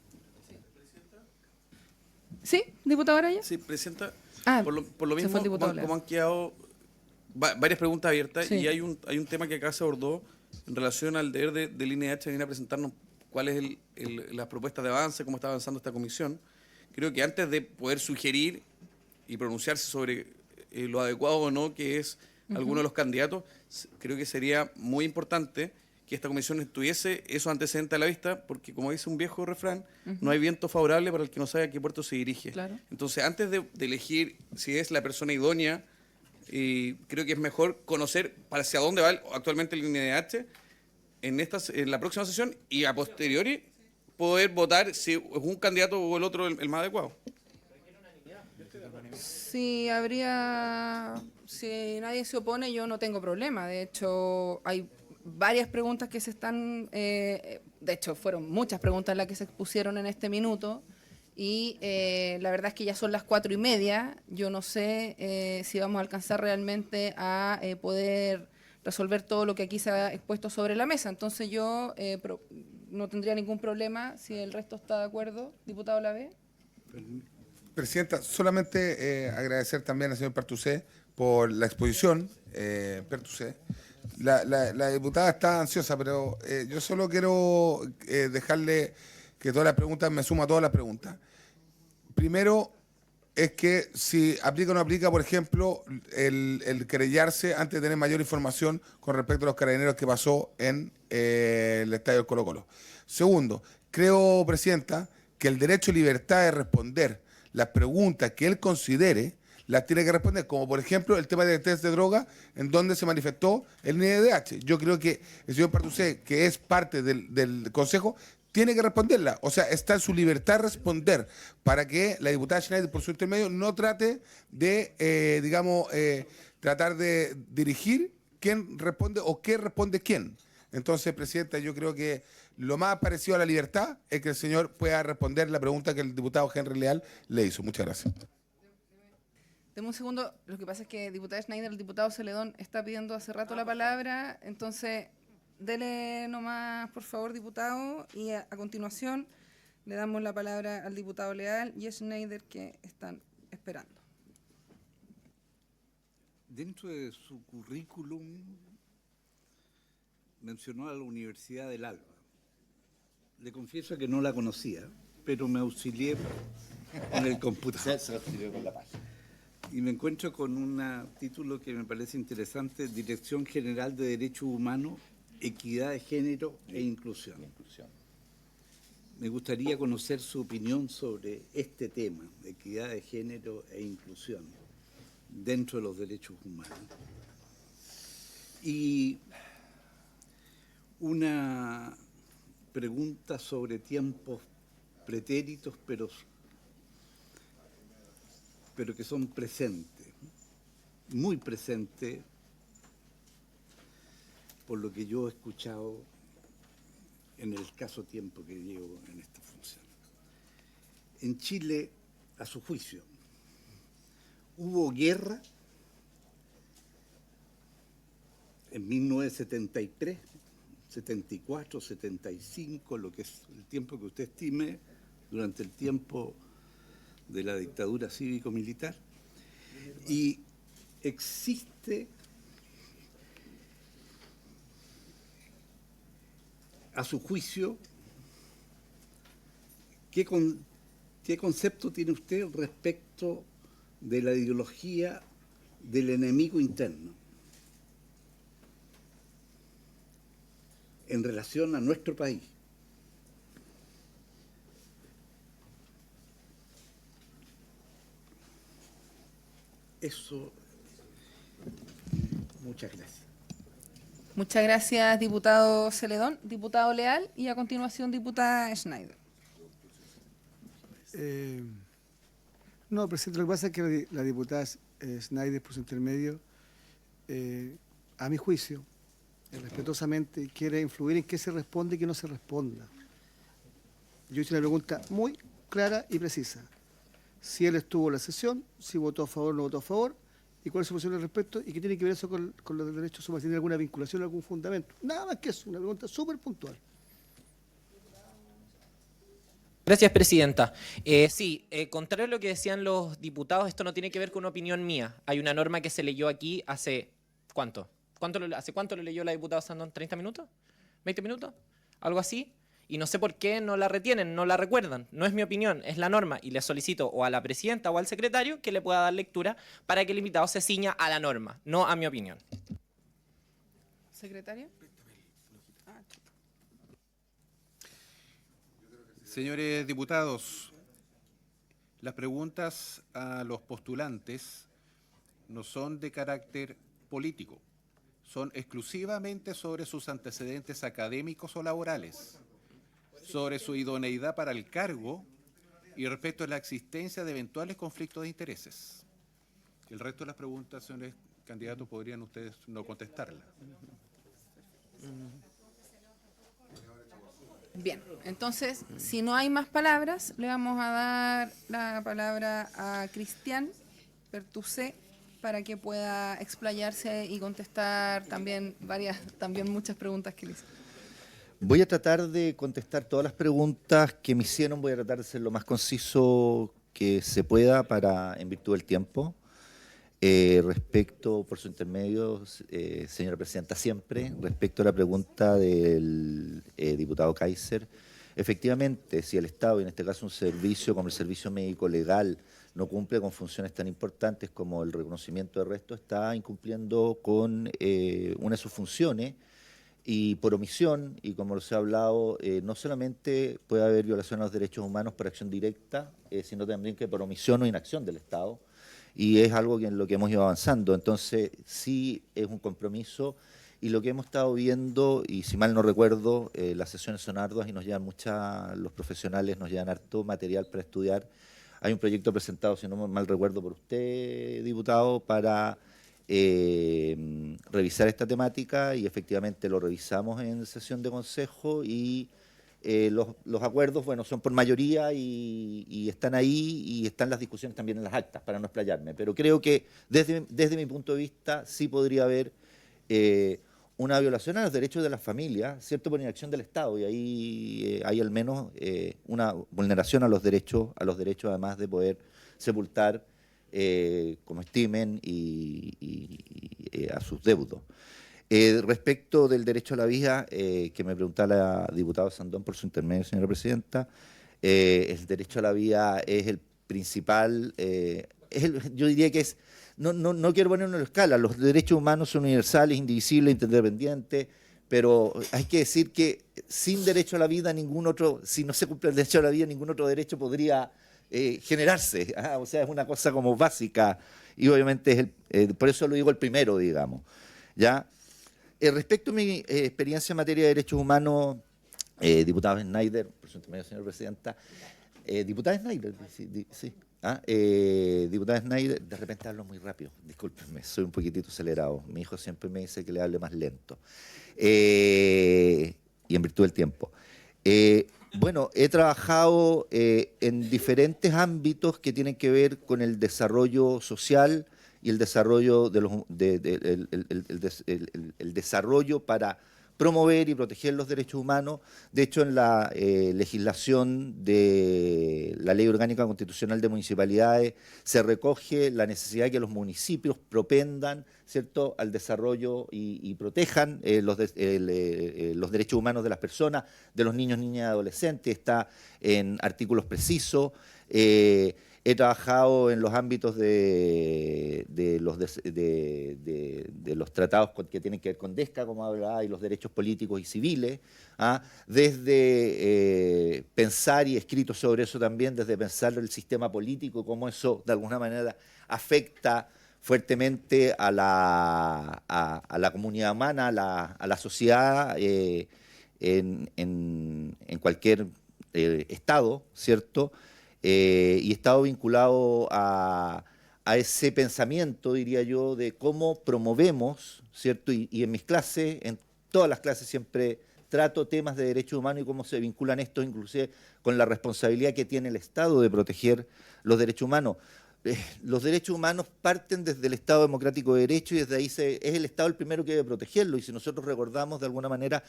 ¿Sí, diputado Araya? Sí, presidenta. Ah, por lo se mismo, fue el diputado como han quedado varias preguntas abiertas, Sí. y hay un tema que acá se abordó en relación al deber del INDH que viene a presentarnos cuál es las propuestas de avance, cómo está avanzando esta comisión. Creo que antes de poder sugerir y pronunciarse sobre lo adecuado o no que es alguno de los candidatos, creo que sería muy importante que esta comisión estuviese esos antecedentes a la vista, porque como dice un viejo refrán, no hay viento favorable para el que no sabe a qué puerto se dirige. Claro. Entonces, antes de elegir si es la persona idónea, creo que es mejor conocer para hacia dónde va actualmente el INDH en la próxima sesión y a posteriori poder votar si es un candidato o el otro el más adecuado. Si nadie se opone, yo no tengo problema. De hecho, hay varias preguntas que se están, de hecho, fueron muchas preguntas las que se expusieron en este minuto. Y la verdad es que ya son las 4:30. Yo no sé si vamos a alcanzar realmente a poder resolver todo lo que aquí se ha expuesto sobre la mesa. Entonces yo no tendría ningún problema si el resto está de acuerdo. Diputado Lavé. Presidenta, solamente agradecer también al señor Pertuce por la exposición. Pertuce. La diputada está ansiosa, pero yo solo quiero dejarle que todas las preguntas, me sumo a todas las preguntas. Primero, es que si aplica o no aplica, por ejemplo, el querellarse antes de tener mayor información con respecto a los carabineros que pasó en el estadio del Colo-Colo. Segundo, creo, presidenta, que el derecho y libertad de responder las preguntas que él considere, las tiene que responder, como por ejemplo el tema del test de droga, en donde se manifestó el INDH. Yo creo que el señor Pertuce, que es parte del Consejo, tiene que responderla. O sea, está en su libertad responder para que la diputada Schneider, por su intermedio, no trate de, tratar de dirigir quién responde o qué responde quién. Entonces, presidenta, yo creo que lo más parecido a la libertad es que el señor pueda responder la pregunta que el diputado Henry Leal le hizo. Muchas gracias. Deme un segundo. Lo que pasa es que diputada Schneider, el diputado Celedón está pidiendo hace rato la palabra. Entonces, dele nomás, por favor, diputado. Y a continuación le damos la palabra al diputado Leal y a Schneider, que están esperando. Dentro de su currículum mencionó a la Universidad del Alba. Le confieso que no la conocía, pero me auxilié con el computador. Se auxilió con la página. Y me encuentro con un título que me parece interesante: Dirección General de Derechos Humanos, Equidad de Género e Inclusión. Me gustaría conocer su opinión sobre este tema, equidad de género e inclusión, dentro de los derechos humanos. Y una pregunta sobre tiempos pretéritos, pero que son presentes. muy presente por lo que yo he escuchado en el escaso tiempo que llevo en esta función. En Chile, a su juicio, hubo guerra en 1973, 74, 75, lo que es el tiempo que usted estime, durante el tiempo de la dictadura cívico-militar. Y existe, a su juicio, ¿qué concepto tiene usted respecto de la ideología del enemigo interno en relación a nuestro país? Eso, muchas gracias. Muchas gracias, diputado Celedón. Diputado Leal y a continuación, diputada Schneider. No, presidente, lo que pasa es que la diputada Schneider, por su intermedio, a mi juicio, respetuosamente, quiere influir en qué se responde y qué no se responda. Yo hice una pregunta muy clara y precisa. Si él estuvo en la sesión, si votó a favor o no votó a favor, y cuál es su posición al respecto, y qué tiene que ver eso con los derechos humanos, si tiene alguna vinculación o algún fundamento. Nada más que eso, una pregunta súper puntual. Gracias, presidenta. Sí, contrario a lo que decían los diputados, esto no tiene que ver con una opinión mía. Hay una norma que se leyó aquí hace, ¿cuánto? ¿Hace cuánto lo leyó la diputada Sandón? ¿30 minutos? ¿20 minutos? ¿Algo así? Y no sé por qué no la retienen, no la recuerdan. No es mi opinión, es la norma. Y le solicito o a la presidenta o al secretario que le pueda dar lectura para que el invitado se ciña a la norma, no a mi opinión. Secretario. Señores diputados, las preguntas a los postulantes no son de carácter político, son exclusivamente sobre sus antecedentes académicos o laborales, sobre su idoneidad para el cargo y respecto a la existencia de eventuales conflictos de intereses. El resto de las preguntas, señores candidatos, podrían ustedes no contestarlas. Bien, entonces, si no hay más palabras, le vamos a dar la palabra a Cristian Pertusé para que pueda explayarse y contestar también muchas preguntas que le hice. Voy a tratar de contestar todas las preguntas que me hicieron, voy a tratar de ser lo más conciso que se pueda en virtud del tiempo. Respecto, por su intermedio, señora presidenta, siempre, respecto a la pregunta del diputado Kaiser, efectivamente, si el Estado, y en este caso un servicio como el servicio médico legal, no cumple con funciones tan importantes como el reconocimiento de arresto, está incumpliendo con una de sus funciones, y por omisión, y como se ha hablado, no solamente puede haber violación a los derechos humanos por acción directa, sino también que por omisión o inacción del Estado, y es algo en lo que hemos ido avanzando. Entonces, sí es un compromiso, y lo que hemos estado viendo, y si mal no recuerdo, las sesiones son arduas y nos llevan los profesionales nos llevan harto material para estudiar. Hay un proyecto presentado, si no mal recuerdo, por usted, diputado, para revisar esta temática, y efectivamente lo revisamos en sesión de consejo, y los acuerdos, bueno, son por mayoría y están ahí, y están las discusiones también en las actas, para no explayarme. Pero creo que desde mi punto de vista sí podría haber una violación a los derechos de las familias, ¿cierto?, por inacción del Estado, y ahí hay al menos una vulneración a los derechos además de poder sepultar como estimen y a sus deudos. Respecto del derecho a la vida, que me preguntaba la diputada Sandón por su intermedio, señora presidenta, el derecho a la vida es el principal, yo diría que es, no quiero poner una escala, los derechos humanos son universales, indivisibles, interdependientes, pero hay que decir que sin derecho a la vida, si no se cumple el derecho a la vida, ningún otro derecho podría generarse, o sea, es una cosa como básica, y obviamente por eso lo digo el primero, digamos, ¿ya? Respecto a mi experiencia en materia de derechos humanos, diputada Schneider, por su intermedio, señora presidenta, diputada Schneider, sí, Diputada Schneider, de repente hablo muy rápido, discúlpenme, soy un poquitito acelerado. Mi hijo siempre me dice que le hable más lento. Y en virtud del tiempo. Bueno, he trabajado en diferentes ámbitos que tienen que ver con el desarrollo social y el desarrollo el desarrollo para promover y proteger los derechos humanos. De hecho, en la legislación de la Ley Orgánica Constitucional de Municipalidades se recoge la necesidad de que los municipios propendan, ¿cierto?, al desarrollo y protejan los derechos humanos de las personas, de los niños, niñas y adolescentes. Está en artículos precisos. He trabajado en los ámbitos de los tratados que tienen que ver con DESCA, como hablaba, y los derechos políticos y civiles, desde pensar, y escrito sobre eso también, desde pensar el sistema político, cómo eso de alguna manera afecta fuertemente a la comunidad humana, a la sociedad en cualquier estado, ¿cierto? Y he estado vinculado a ese pensamiento, diría yo, de cómo promovemos, ¿cierto? Y en mis clases, en todas las clases siempre trato temas de derechos humanos y cómo se vinculan estos inclusive con la responsabilidad que tiene el Estado de proteger los derechos humanos. Los derechos humanos parten desde el Estado democrático de derecho y desde ahí es el Estado el primero que debe protegerlo. Y si nosotros recordamos de alguna manera,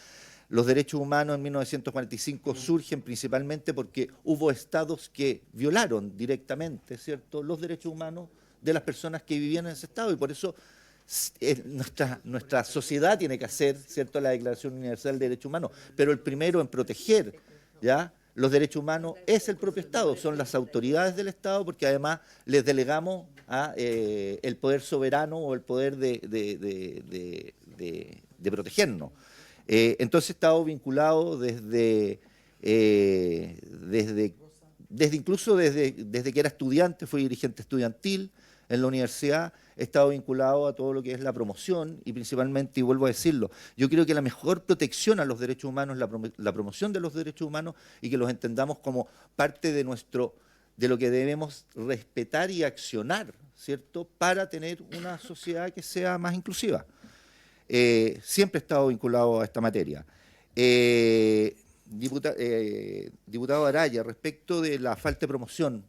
los derechos humanos en 1945 surgen principalmente porque hubo estados que violaron directamente, ¿cierto?, los derechos humanos de las personas que vivían en ese estado, y por eso nuestra sociedad tiene que hacer, ¿cierto?, la Declaración Universal de Derechos Humanos, pero el primero en proteger, ¿ya?, los derechos humanos es el propio Estado, son las autoridades del Estado, porque además les delegamos el poder soberano o el poder de protegernos. Entonces he estado vinculado desde incluso desde que era estudiante, fui dirigente estudiantil en la universidad, he estado vinculado a todo lo que es la promoción y principalmente, y vuelvo a decirlo, yo creo que la mejor protección a los derechos humanos es la promoción de los derechos humanos y que los entendamos como parte de lo que debemos respetar y accionar, ¿cierto?, para tener una sociedad que sea más inclusiva. Siempre he estado vinculado a esta materia. Diputado Araya, respecto de la falta de promoción,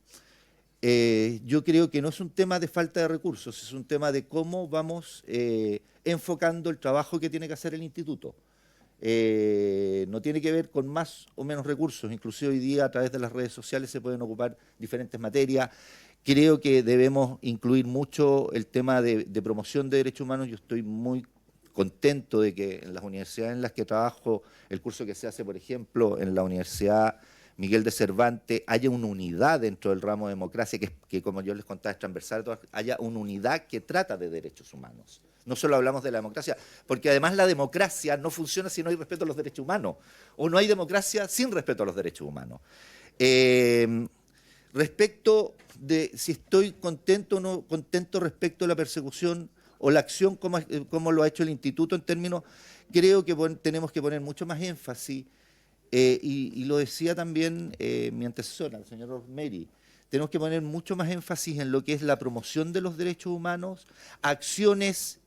yo creo que no es un tema de falta de recursos, es un tema de cómo vamos enfocando el trabajo que tiene que hacer el instituto. No tiene que ver con más o menos recursos, inclusive hoy día a través de las redes sociales se pueden ocupar diferentes materias. Creo que debemos incluir mucho el tema de promoción de derechos humanos. Yo estoy muy contento de que en las universidades en las que trabajo, el curso que se hace, por ejemplo, en la Universidad Miguel de Cervantes, haya una unidad dentro del ramo de democracia, que como yo les contaba es transversal, haya una unidad que trata de derechos humanos. No solo hablamos de la democracia, porque además la democracia no funciona si no hay respeto a los derechos humanos, o no hay democracia sin respeto a los derechos humanos. Respecto de si estoy contento o no contento respecto a la persecución o la acción como lo ha hecho el instituto en términos, creo que tenemos que poner mucho más énfasis, y lo decía también mi antecesora, el señor Rosemary, tenemos que poner mucho más énfasis en lo que es la promoción de los derechos humanos, acciones,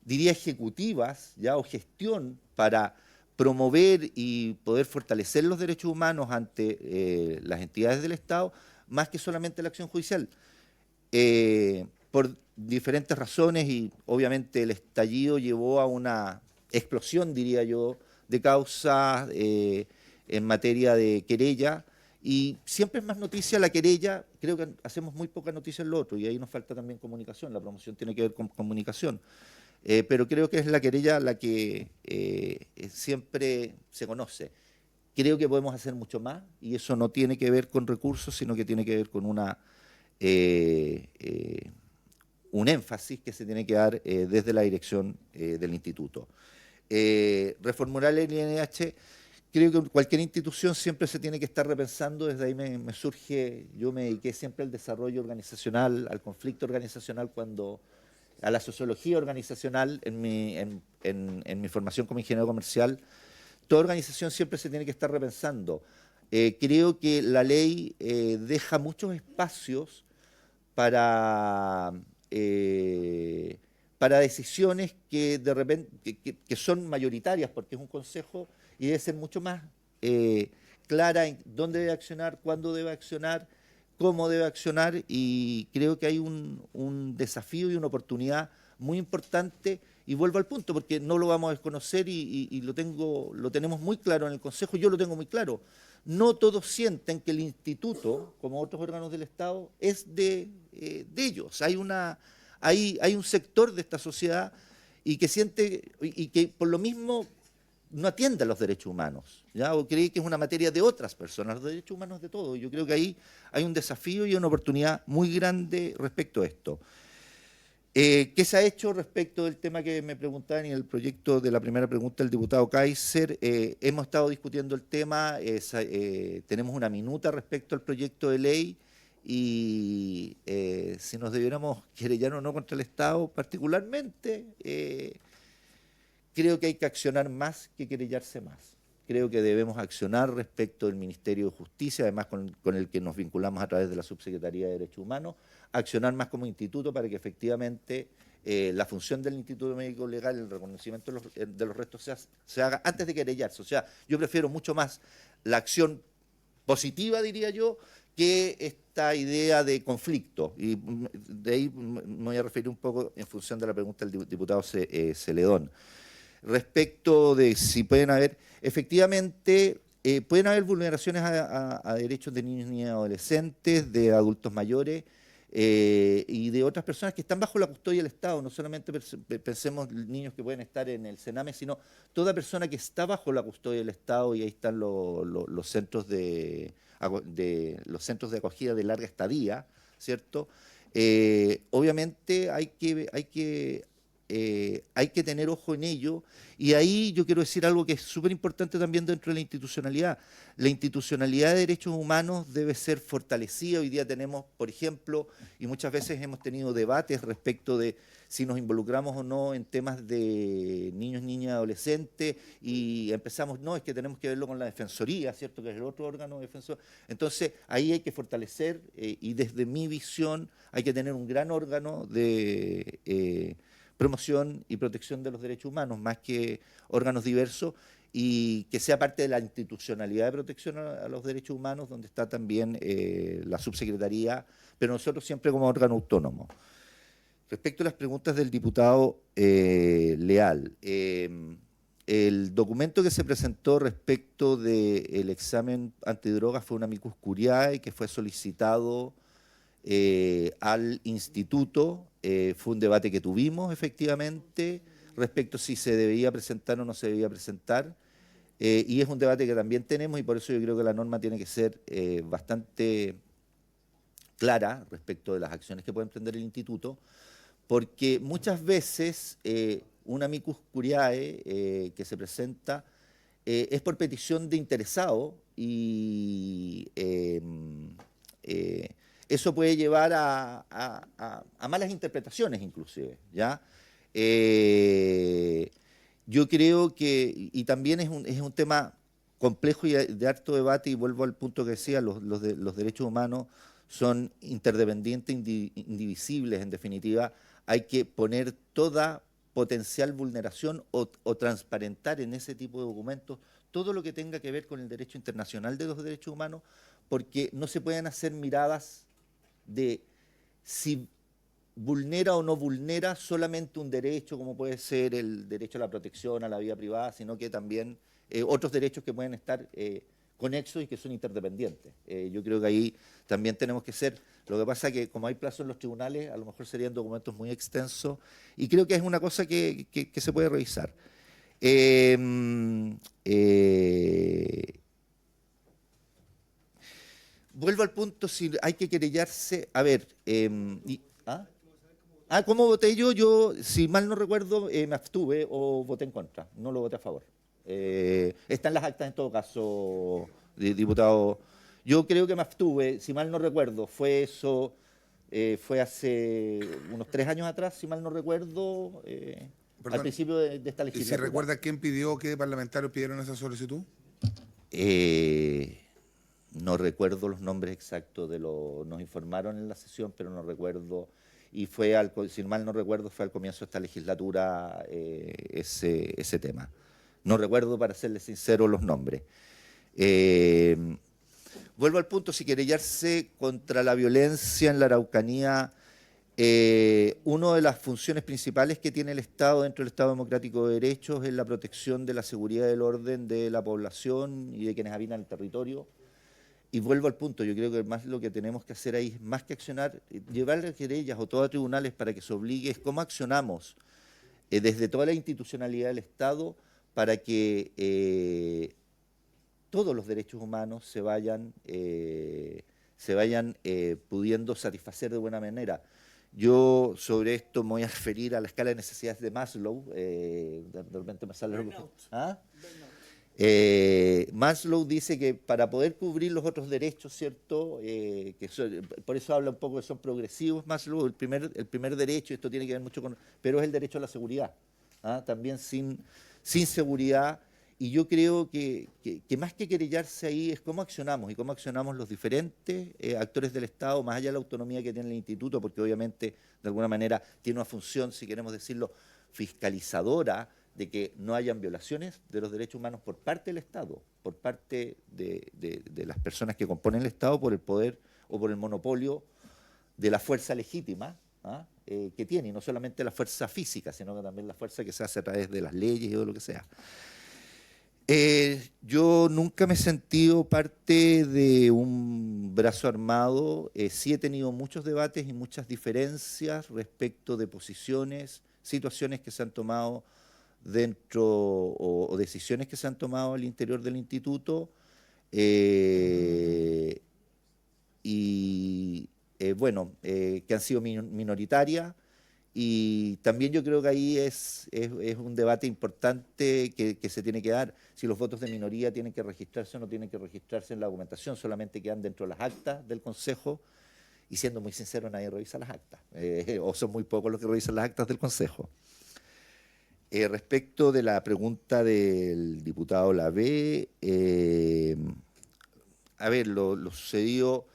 diría, ejecutivas, ya, o gestión para promover y poder fortalecer los derechos humanos ante las entidades del Estado, más que solamente la acción judicial. Por diferentes razones, y obviamente el estallido llevó a una explosión, diría yo, de causas en materia de querella, y siempre es más noticia la querella, creo que hacemos muy poca noticia en lo otro, y ahí nos falta también comunicación, la promoción tiene que ver con comunicación, pero creo que es la querella la que siempre se conoce. Creo que podemos hacer mucho más, y eso no tiene que ver con recursos, sino que tiene que ver con un énfasis que se tiene que dar desde la dirección del instituto. Reformular el INH, creo que cualquier institución siempre se tiene que estar repensando. Desde ahí me surge, yo me dediqué siempre al desarrollo organizacional, al conflicto organizacional, a la sociología organizacional en mi formación como ingeniero comercial. Toda organización siempre se tiene que estar repensando. creo que la ley deja muchos espacios para decisiones que de repente que son mayoritarias, porque es un consejo y debe ser mucho más clara en dónde debe accionar, cuándo debe accionar, cómo debe accionar, y creo que hay un desafío y una oportunidad muy importante, y vuelvo al punto, porque no lo vamos a desconocer y lo tenemos muy claro en el Consejo, yo lo tengo muy claro. No todos sienten que el instituto, como otros órganos del Estado, es de ellos. Hay un sector de esta sociedad y que siente, y que por lo mismo no atiende a los derechos humanos, ¿ya? O cree que es una materia de otras personas, los derechos humanos de todos. Yo creo que ahí hay un desafío y una oportunidad muy grande respecto a esto. ¿Qué se ha hecho respecto del tema que me preguntaban y el proyecto de la primera pregunta del diputado Kaiser? Hemos estado discutiendo el tema, tenemos una minuta respecto al proyecto de ley y si nos debiéramos querellar o no contra el Estado particularmente, creo que hay que accionar más que querellarse más. Creo que debemos accionar respecto del Ministerio de Justicia, además con el que nos vinculamos a través de la Subsecretaría de Derechos Humanos, accionar más como instituto para que efectivamente la función del Instituto Médico Legal, el reconocimiento de los restos se haga antes de querellarse. O sea, yo prefiero mucho más la acción positiva, diría yo, que esta idea de conflicto. Y de ahí me voy a referir un poco en función de la pregunta del diputado Celedón. Respecto de si pueden haber, efectivamente, pueden haber vulneraciones a derechos de niños, niñas y adolescentes, de adultos mayores y de otras personas que están bajo la custodia del Estado. No solamente pensemos niños que pueden estar en el Sename, sino toda persona que está bajo la custodia del Estado, y ahí están los centros de acogida de larga estadía, ¿cierto? Obviamente hay que tener ojo en ello, y ahí yo quiero decir algo que es súper importante también dentro de la institucionalidad. La institucionalidad de derechos humanos debe ser fortalecida. Hoy día tenemos, por ejemplo, y muchas veces hemos tenido debates respecto de si nos involucramos o no en temas de niños, niñas, adolescentes, y empezamos, no, es que tenemos que verlo con la Defensoría, ¿cierto?, que es el otro órgano defensor. Entonces, ahí hay que fortalecer, y desde mi visión hay que tener un gran órgano de promoción y protección de los derechos humanos, más que órganos diversos, y que sea parte de la institucionalidad de protección a los derechos humanos, donde está también la subsecretaría, pero nosotros siempre como órgano autónomo. Respecto a las preguntas del diputado Leal, el documento que se presentó respecto del examen antidrogas fue una amicus curiae que fue solicitado al instituto. Fue un debate que tuvimos efectivamente respecto a si se debía presentar o no se debía presentar, y es un debate que también tenemos, y por eso yo creo que la norma tiene que ser bastante clara respecto de las acciones que puede emprender el instituto, porque muchas veces un amicus curiae que se presenta es por petición de interesado, y eso puede llevar a malas interpretaciones inclusive, ¿ya? Yo creo que, y también es un tema complejo y de harto debate, y vuelvo al punto que decía, los derechos humanos son interdependientes, indivisibles. En definitiva, hay que poner toda potencial vulneración o transparentar en ese tipo de documentos todo lo que tenga que ver con el derecho internacional de los derechos humanos, porque no se pueden hacer miradas de si vulnera o no vulnera solamente un derecho, como puede ser el derecho a la protección, a la vida privada, sino que también otros derechos que pueden estar conexos y que son interdependientes. Yo creo que ahí también tenemos que ser. Lo que pasa es que como hay plazo en los tribunales, a lo mejor serían documentos muy extensos, y creo que es una cosa que se puede revisar. Vuelvo al punto, si hay que querellarse. A ver, ¿cómo voté yo? Yo, si mal no recuerdo, me abstuve o voté en contra, no lo voté a favor. Están las actas en todo caso, diputado. Yo creo que me abstuve, si mal no recuerdo, fue eso, fue hace unos 3 años atrás, si mal no recuerdo, al principio de esta legislatura. ¿Y si recuerda quién pidió, qué parlamentarios pidieron esa solicitud? no recuerdo los nombres exactos nos informaron en la sesión, pero no recuerdo, y fue, si mal no recuerdo, fue al comienzo de esta legislatura ese tema. No recuerdo, para serles sincero, los nombres. Vuelvo al punto, si querellarse contra la violencia en la Araucanía, una de las funciones principales que tiene el Estado dentro del Estado Democrático de Derechos es la protección de la seguridad y del orden de la población y de quienes habitan el territorio. Y vuelvo al punto, yo creo que más lo que tenemos que hacer ahí, más que accionar, llevarle a querellas o todo a tribunales para que se obligue, es cómo accionamos desde toda la institucionalidad del Estado para que todos los derechos humanos se vayan pudiendo satisfacer de buena manera. Yo sobre esto me voy a referir a la escala de necesidades de Maslow. De repente me sale algo. ¿Ah? Maslow dice que para poder cubrir los otros derechos, ¿cierto? Por eso habla un poco que son progresivos. Maslow, el primer derecho, esto tiene que ver mucho con, pero es el derecho a la seguridad. ¿Ah? También sin seguridad. Y yo creo que más que querellarse ahí es cómo accionamos y cómo accionamos los diferentes actores del Estado, más allá de la autonomía que tiene el instituto, porque obviamente de alguna manera tiene una función, si queremos decirlo, fiscalizadora de que no hayan violaciones de los derechos humanos por parte del Estado, por parte de las personas que componen el Estado, por el poder o por el monopolio de la fuerza legítima que tiene, y no solamente la fuerza física, sino que también la fuerza que se hace a través de las leyes y de lo que sea. Yo nunca me he sentido parte de un brazo armado, sí he tenido muchos debates y muchas diferencias respecto de posiciones, situaciones que se han tomado dentro o decisiones que se han tomado al interior del instituto que han sido minoritarias. Y también yo creo que ahí es un debate importante que se tiene que dar, si los votos de minoría tienen que registrarse o no tienen que registrarse en la documentación, solamente quedan dentro de las actas del Consejo, y siendo muy sincero, nadie revisa las actas, o son muy pocos los que revisan las actas del Consejo. Respecto de la pregunta del diputado Lavé, a ver, lo sucedido...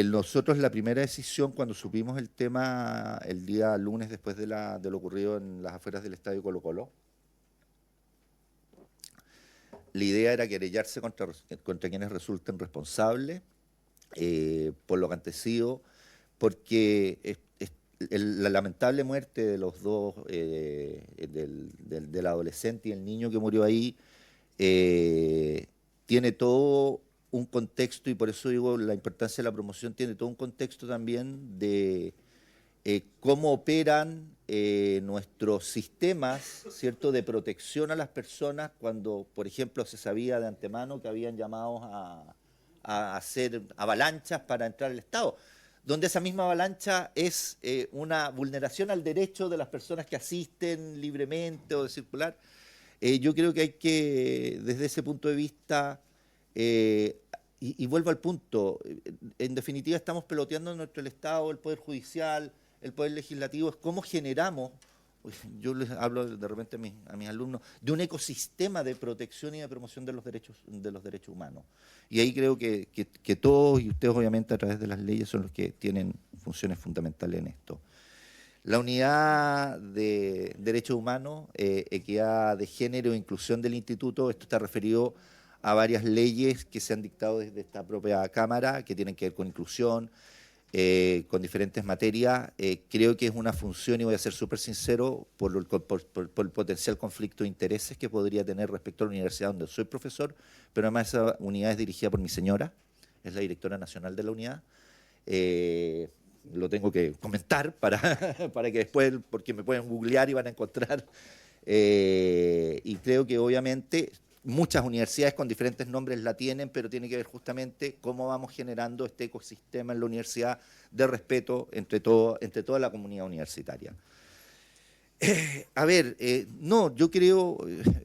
nosotros la primera decisión cuando supimos el tema el día lunes después de lo ocurrido en las afueras del estadio Colo-Colo, la idea era querellarse contra quienes resulten responsables por lo acontecido, porque la lamentable muerte de los dos, del adolescente y el niño que murió ahí, tiene todo un contexto, y por eso digo la importancia de la promoción, tiene todo un contexto también de cómo operan nuestros sistemas, ¿cierto?, de protección a las personas cuando, por ejemplo, se sabía de antemano que habían llamados a hacer avalanchas para entrar al Estado, donde esa misma avalancha es una vulneración al derecho de las personas que asisten libremente o de circular. Yo creo que hay que, desde ese punto de vista, y vuelvo al punto, en definitiva estamos peloteando en nuestro Estado, el Poder Judicial, el Poder Legislativo, es cómo generamos, yo les hablo de repente a mis alumnos, de un ecosistema de protección y de promoción de los derechos humanos. Y ahí creo que todos, y ustedes obviamente a través de las leyes, son los que tienen funciones fundamentales en esto. La unidad de derechos humanos, equidad de género e inclusión del instituto, esto está referido a varias leyes que se han dictado desde esta propia Cámara, que tienen que ver con inclusión, con diferentes materias. Creo que es una función, y voy a ser súper sincero, por el potencial conflicto de intereses que podría tener respecto a la universidad donde soy profesor, pero además esa unidad es dirigida por mi señora, es la directora nacional de la unidad. Lo tengo que comentar para que después, porque me pueden googlear y van a encontrar. Y creo que obviamente muchas universidades con diferentes nombres la tienen, pero tiene que ver justamente cómo vamos generando este ecosistema en la universidad de respeto entre toda la comunidad universitaria. No, yo creo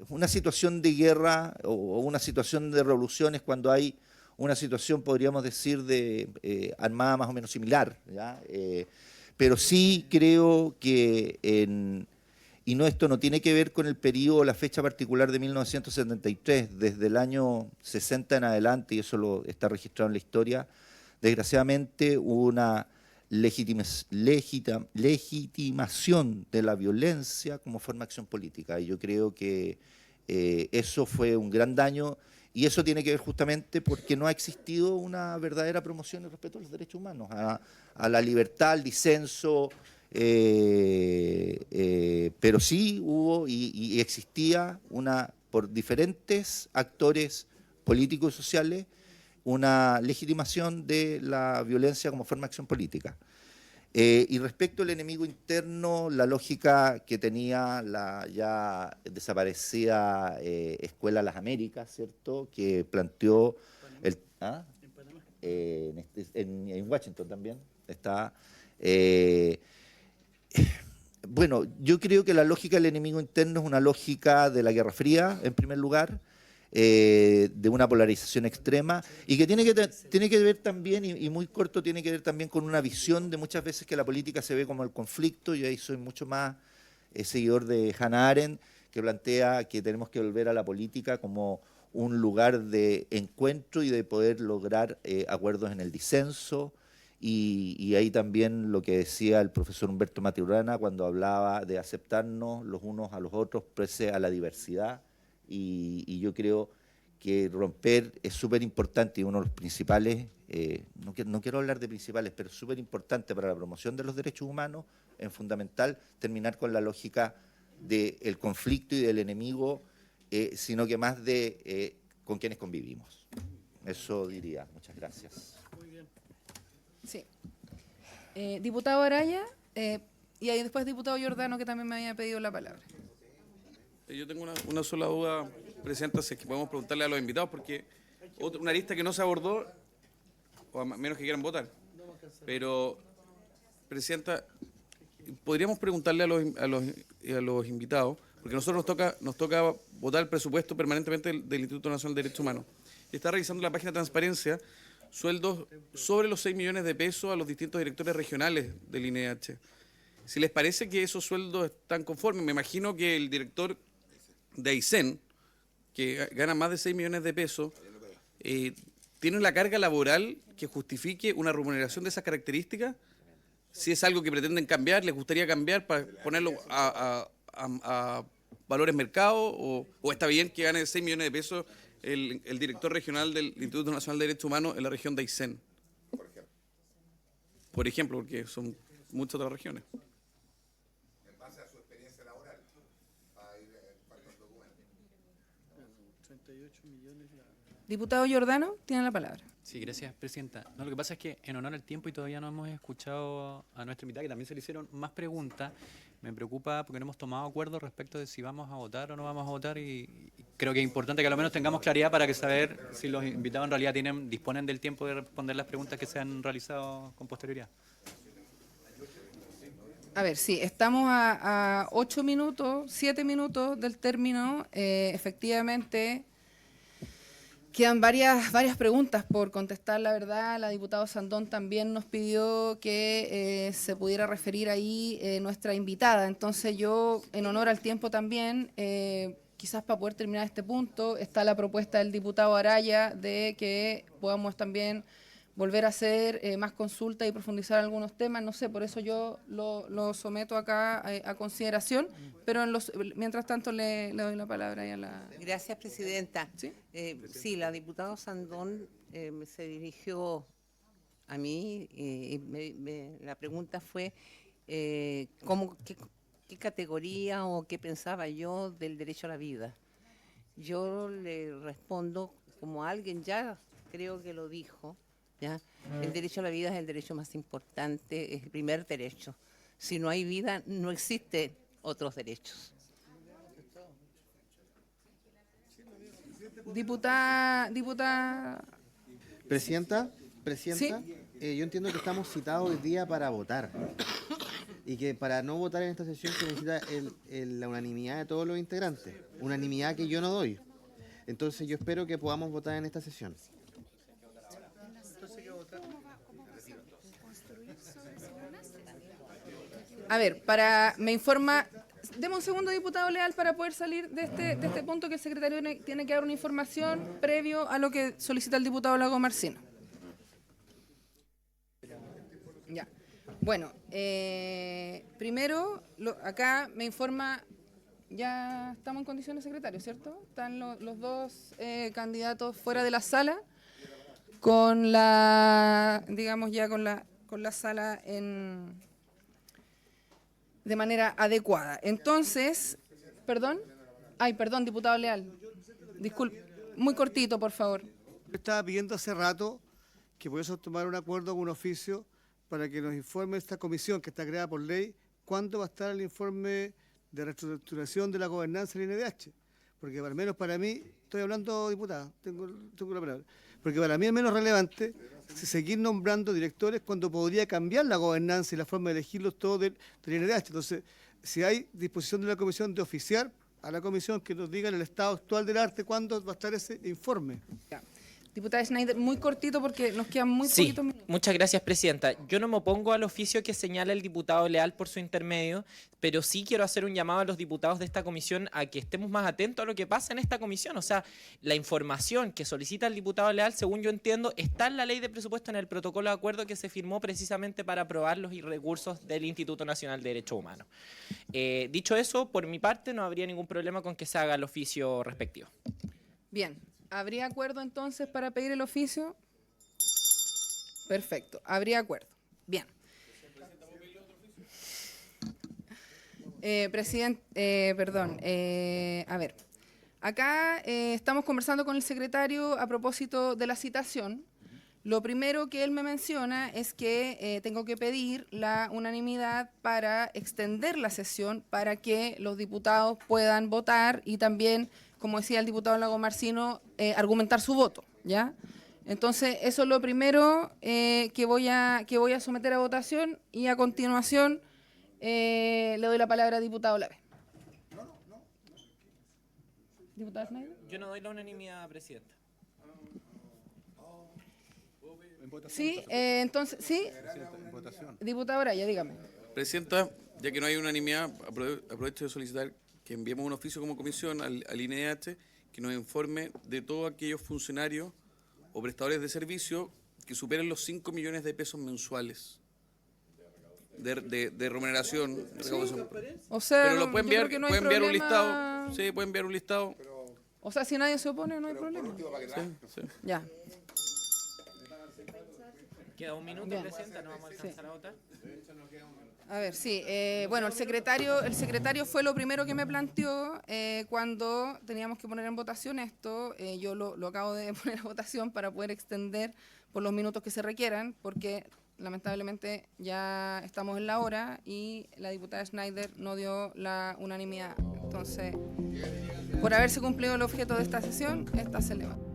una situación de guerra o una situación de revolución es cuando hay una situación, podríamos decir, de armada más o menos similar, ¿ya? Pero sí creo que y no, esto no tiene que ver con el periodo, la fecha particular de 1973, desde el año 60 en adelante, y eso lo está registrado en la historia, desgraciadamente hubo una legitimación de la violencia como forma de acción política, y yo creo que eso fue un gran daño, y eso tiene que ver justamente porque no ha existido una verdadera promoción y respeto a los derechos humanos, a la libertad, al disenso, pero sí hubo y existía por diferentes actores políticos y sociales una legitimación de la violencia como forma de acción política. Y respecto al enemigo interno, la lógica que tenía la ya desaparecida Escuela Las Américas, ¿cierto?, que planteó en Washington también está. Bueno, yo creo que la lógica del enemigo interno es una lógica de la Guerra Fría, en primer lugar, de una polarización extrema, y que tiene que ver también, y muy corto, tiene que ver también con una visión de muchas veces que la política se ve como el conflicto. Yo ahí soy mucho más seguidor de Hannah Arendt, que plantea que tenemos que volver a la política como un lugar de encuentro y de poder lograr acuerdos en el disenso. Y ahí también lo que decía el profesor Humberto Maturana cuando hablaba de aceptarnos los unos a los otros pese a la diversidad, y yo creo que romper es súper importante, y uno de los principales, no quiero hablar de principales, pero súper importante para la promoción de los derechos humanos, es fundamental terminar con la lógica del conflicto y del enemigo, sino que más de con quienes convivimos. Eso diría. Muchas gracias. Sí. Diputado Araya, y ahí después diputado Giordano, que también me había pedido la palabra. Yo tengo una sola duda, Presidenta, si es que podemos preguntarle a los invitados, porque una arista que no se abordó, o a menos que quieran votar, pero, Presidenta, podríamos preguntarle a los invitados, porque a nosotros nos toca votar el presupuesto permanentemente del Instituto Nacional de Derechos Humanos, y está revisando la página de transparencia sueldos sobre los 6 millones de pesos a los distintos directores regionales del INEH. Si les parece que esos sueldos están conformes, me imagino que el director de Aysén, que gana más de 6 millones de pesos, tiene una carga laboral que justifique una remuneración de esas características. Si es algo que pretenden cambiar, les gustaría cambiar para ponerlo a valores mercado, o está bien que gane 6 millones de pesos el director regional del Instituto Nacional de Derechos Humanos en la región de Aysén. Por ejemplo, porque son muchas otras regiones. En base a su experiencia laboral. Diputado Giordano, tiene la palabra. Sí, gracias, Presidenta. No, lo que pasa es que en honor al tiempo y todavía no hemos escuchado a nuestra invitada, que también se le hicieron más preguntas. Me preocupa porque no hemos tomado acuerdo respecto de si vamos a votar o no vamos a votar, y creo que es importante que al menos tengamos claridad para que saber si los invitados en realidad disponen del tiempo de responder las preguntas que se han realizado con posterioridad. A ver, sí, estamos a 8 minutos, 7 minutos del término. Efectivamente, quedan varias preguntas por contestar, la verdad. La diputada Sandón también nos pidió que se pudiera referir ahí nuestra invitada. Entonces yo, en honor al tiempo también, quizás para poder terminar este punto, está la propuesta del diputado Araya de que podamos también volver a hacer más consultas y profundizar algunos temas. No sé, por eso yo lo someto acá a consideración, pero mientras tanto le doy la palabra a la... Gracias, Presidenta. ¿Sí? Sí, la diputada Sandón se dirigió a mí y la pregunta fue qué categoría o qué pensaba yo del derecho a la vida. Yo le respondo como alguien ya creo que lo dijo, ¿ya? El derecho a la vida es el derecho más importante, es el primer derecho. Si no hay vida, no existen otros derechos. Diputada. Presidenta, ¿Sí? Yo entiendo que estamos citados hoy día para votar y que para no votar en esta sesión se necesita la unanimidad de todos los integrantes, unanimidad que yo no doy. Entonces yo espero que podamos votar en esta sesión. A ver, me informa deme un segundo, diputado Leal, para poder salir de este punto, que el secretario tiene que dar una información previo a lo que solicita el diputado Lago Marcino. Ya. Bueno, primero, acá me informa, ya estamos en condiciones, secretario, ¿cierto? Están los dos candidatos fuera de la sala, con la, digamos ya con la sala de manera adecuada. Entonces, perdón, diputado Leal, disculpe, muy cortito, por favor. Estaba pidiendo hace rato que pudiésemos tomar un acuerdo con un oficio para que nos informe esta comisión que está creada por ley cuándo va a estar el informe de reestructuración de la gobernanza del INDH. Porque al menos para mí, estoy hablando, diputada, tengo la palabra, porque para mí es menos relevante seguir nombrando directores cuando podría cambiar la gobernanza y la forma de elegirlos todos del INDH. Entonces, si hay disposición de la comisión de oficiar a la comisión que nos diga en el estado actual del arte cuándo va a estar ese informe. Ya. Diputada Schneider, muy cortito porque nos quedan muy Sí, poquitos minutos. muchas gracias, presidenta. Yo no me opongo al oficio que señala el diputado Leal por su intermedio, pero sí quiero hacer un llamado a los diputados de esta comisión a que estemos más atentos a lo que pasa en esta comisión. O sea, la información que solicita el diputado Leal, según yo entiendo, está en la ley de presupuesto, en el protocolo de acuerdo que se firmó precisamente para aprobar los recursos del Instituto Nacional de Derechos Humanos. Dicho eso, por mi parte no habría ningún problema con que se haga el oficio respectivo. Bien. ¿Habría acuerdo entonces para pedir el oficio? Perfecto, habría acuerdo. Bien. Presidente, a ver. Acá estamos conversando con el secretario a propósito de la citación. Lo primero que él me menciona es que tengo que pedir la unanimidad para extender la sesión para que los diputados puedan votar y también, como decía el diputado Lago Marcino, argumentar su voto, ¿ya? Entonces, eso es lo primero que voy a someter a votación y a continuación le doy la palabra al diputado Lave. ¿Diputada Schneider? Yo no doy la unanimidad, presidenta. Sí, entonces, ¿sí? Diputado Braya, dígame. Presidenta, ya que no hay unanimidad, aprovecho de solicitar que enviemos un oficio como comisión al INDH que nos informe de todos aquellos funcionarios o prestadores de servicio que superen los 5 millones de pesos mensuales de remuneración. Sí, o sea, pero lo puede enviar, no puede enviar un listado. Sí, puede enviar un listado. O sea, si nadie se opone, no hay problema. Sí. Ya. Queda un minuto, Bien. presidenta, no vamos a alcanzar a votar. A ver, sí. Bueno, el secretario fue lo primero que me planteó cuando teníamos que poner en votación esto. Yo lo acabo de poner a votación para poder extender por los minutos que se requieran, porque lamentablemente ya estamos en la hora y la diputada Schneider no dio la unanimidad. Entonces, por haberse cumplido el objeto de esta sesión, esta se levanta.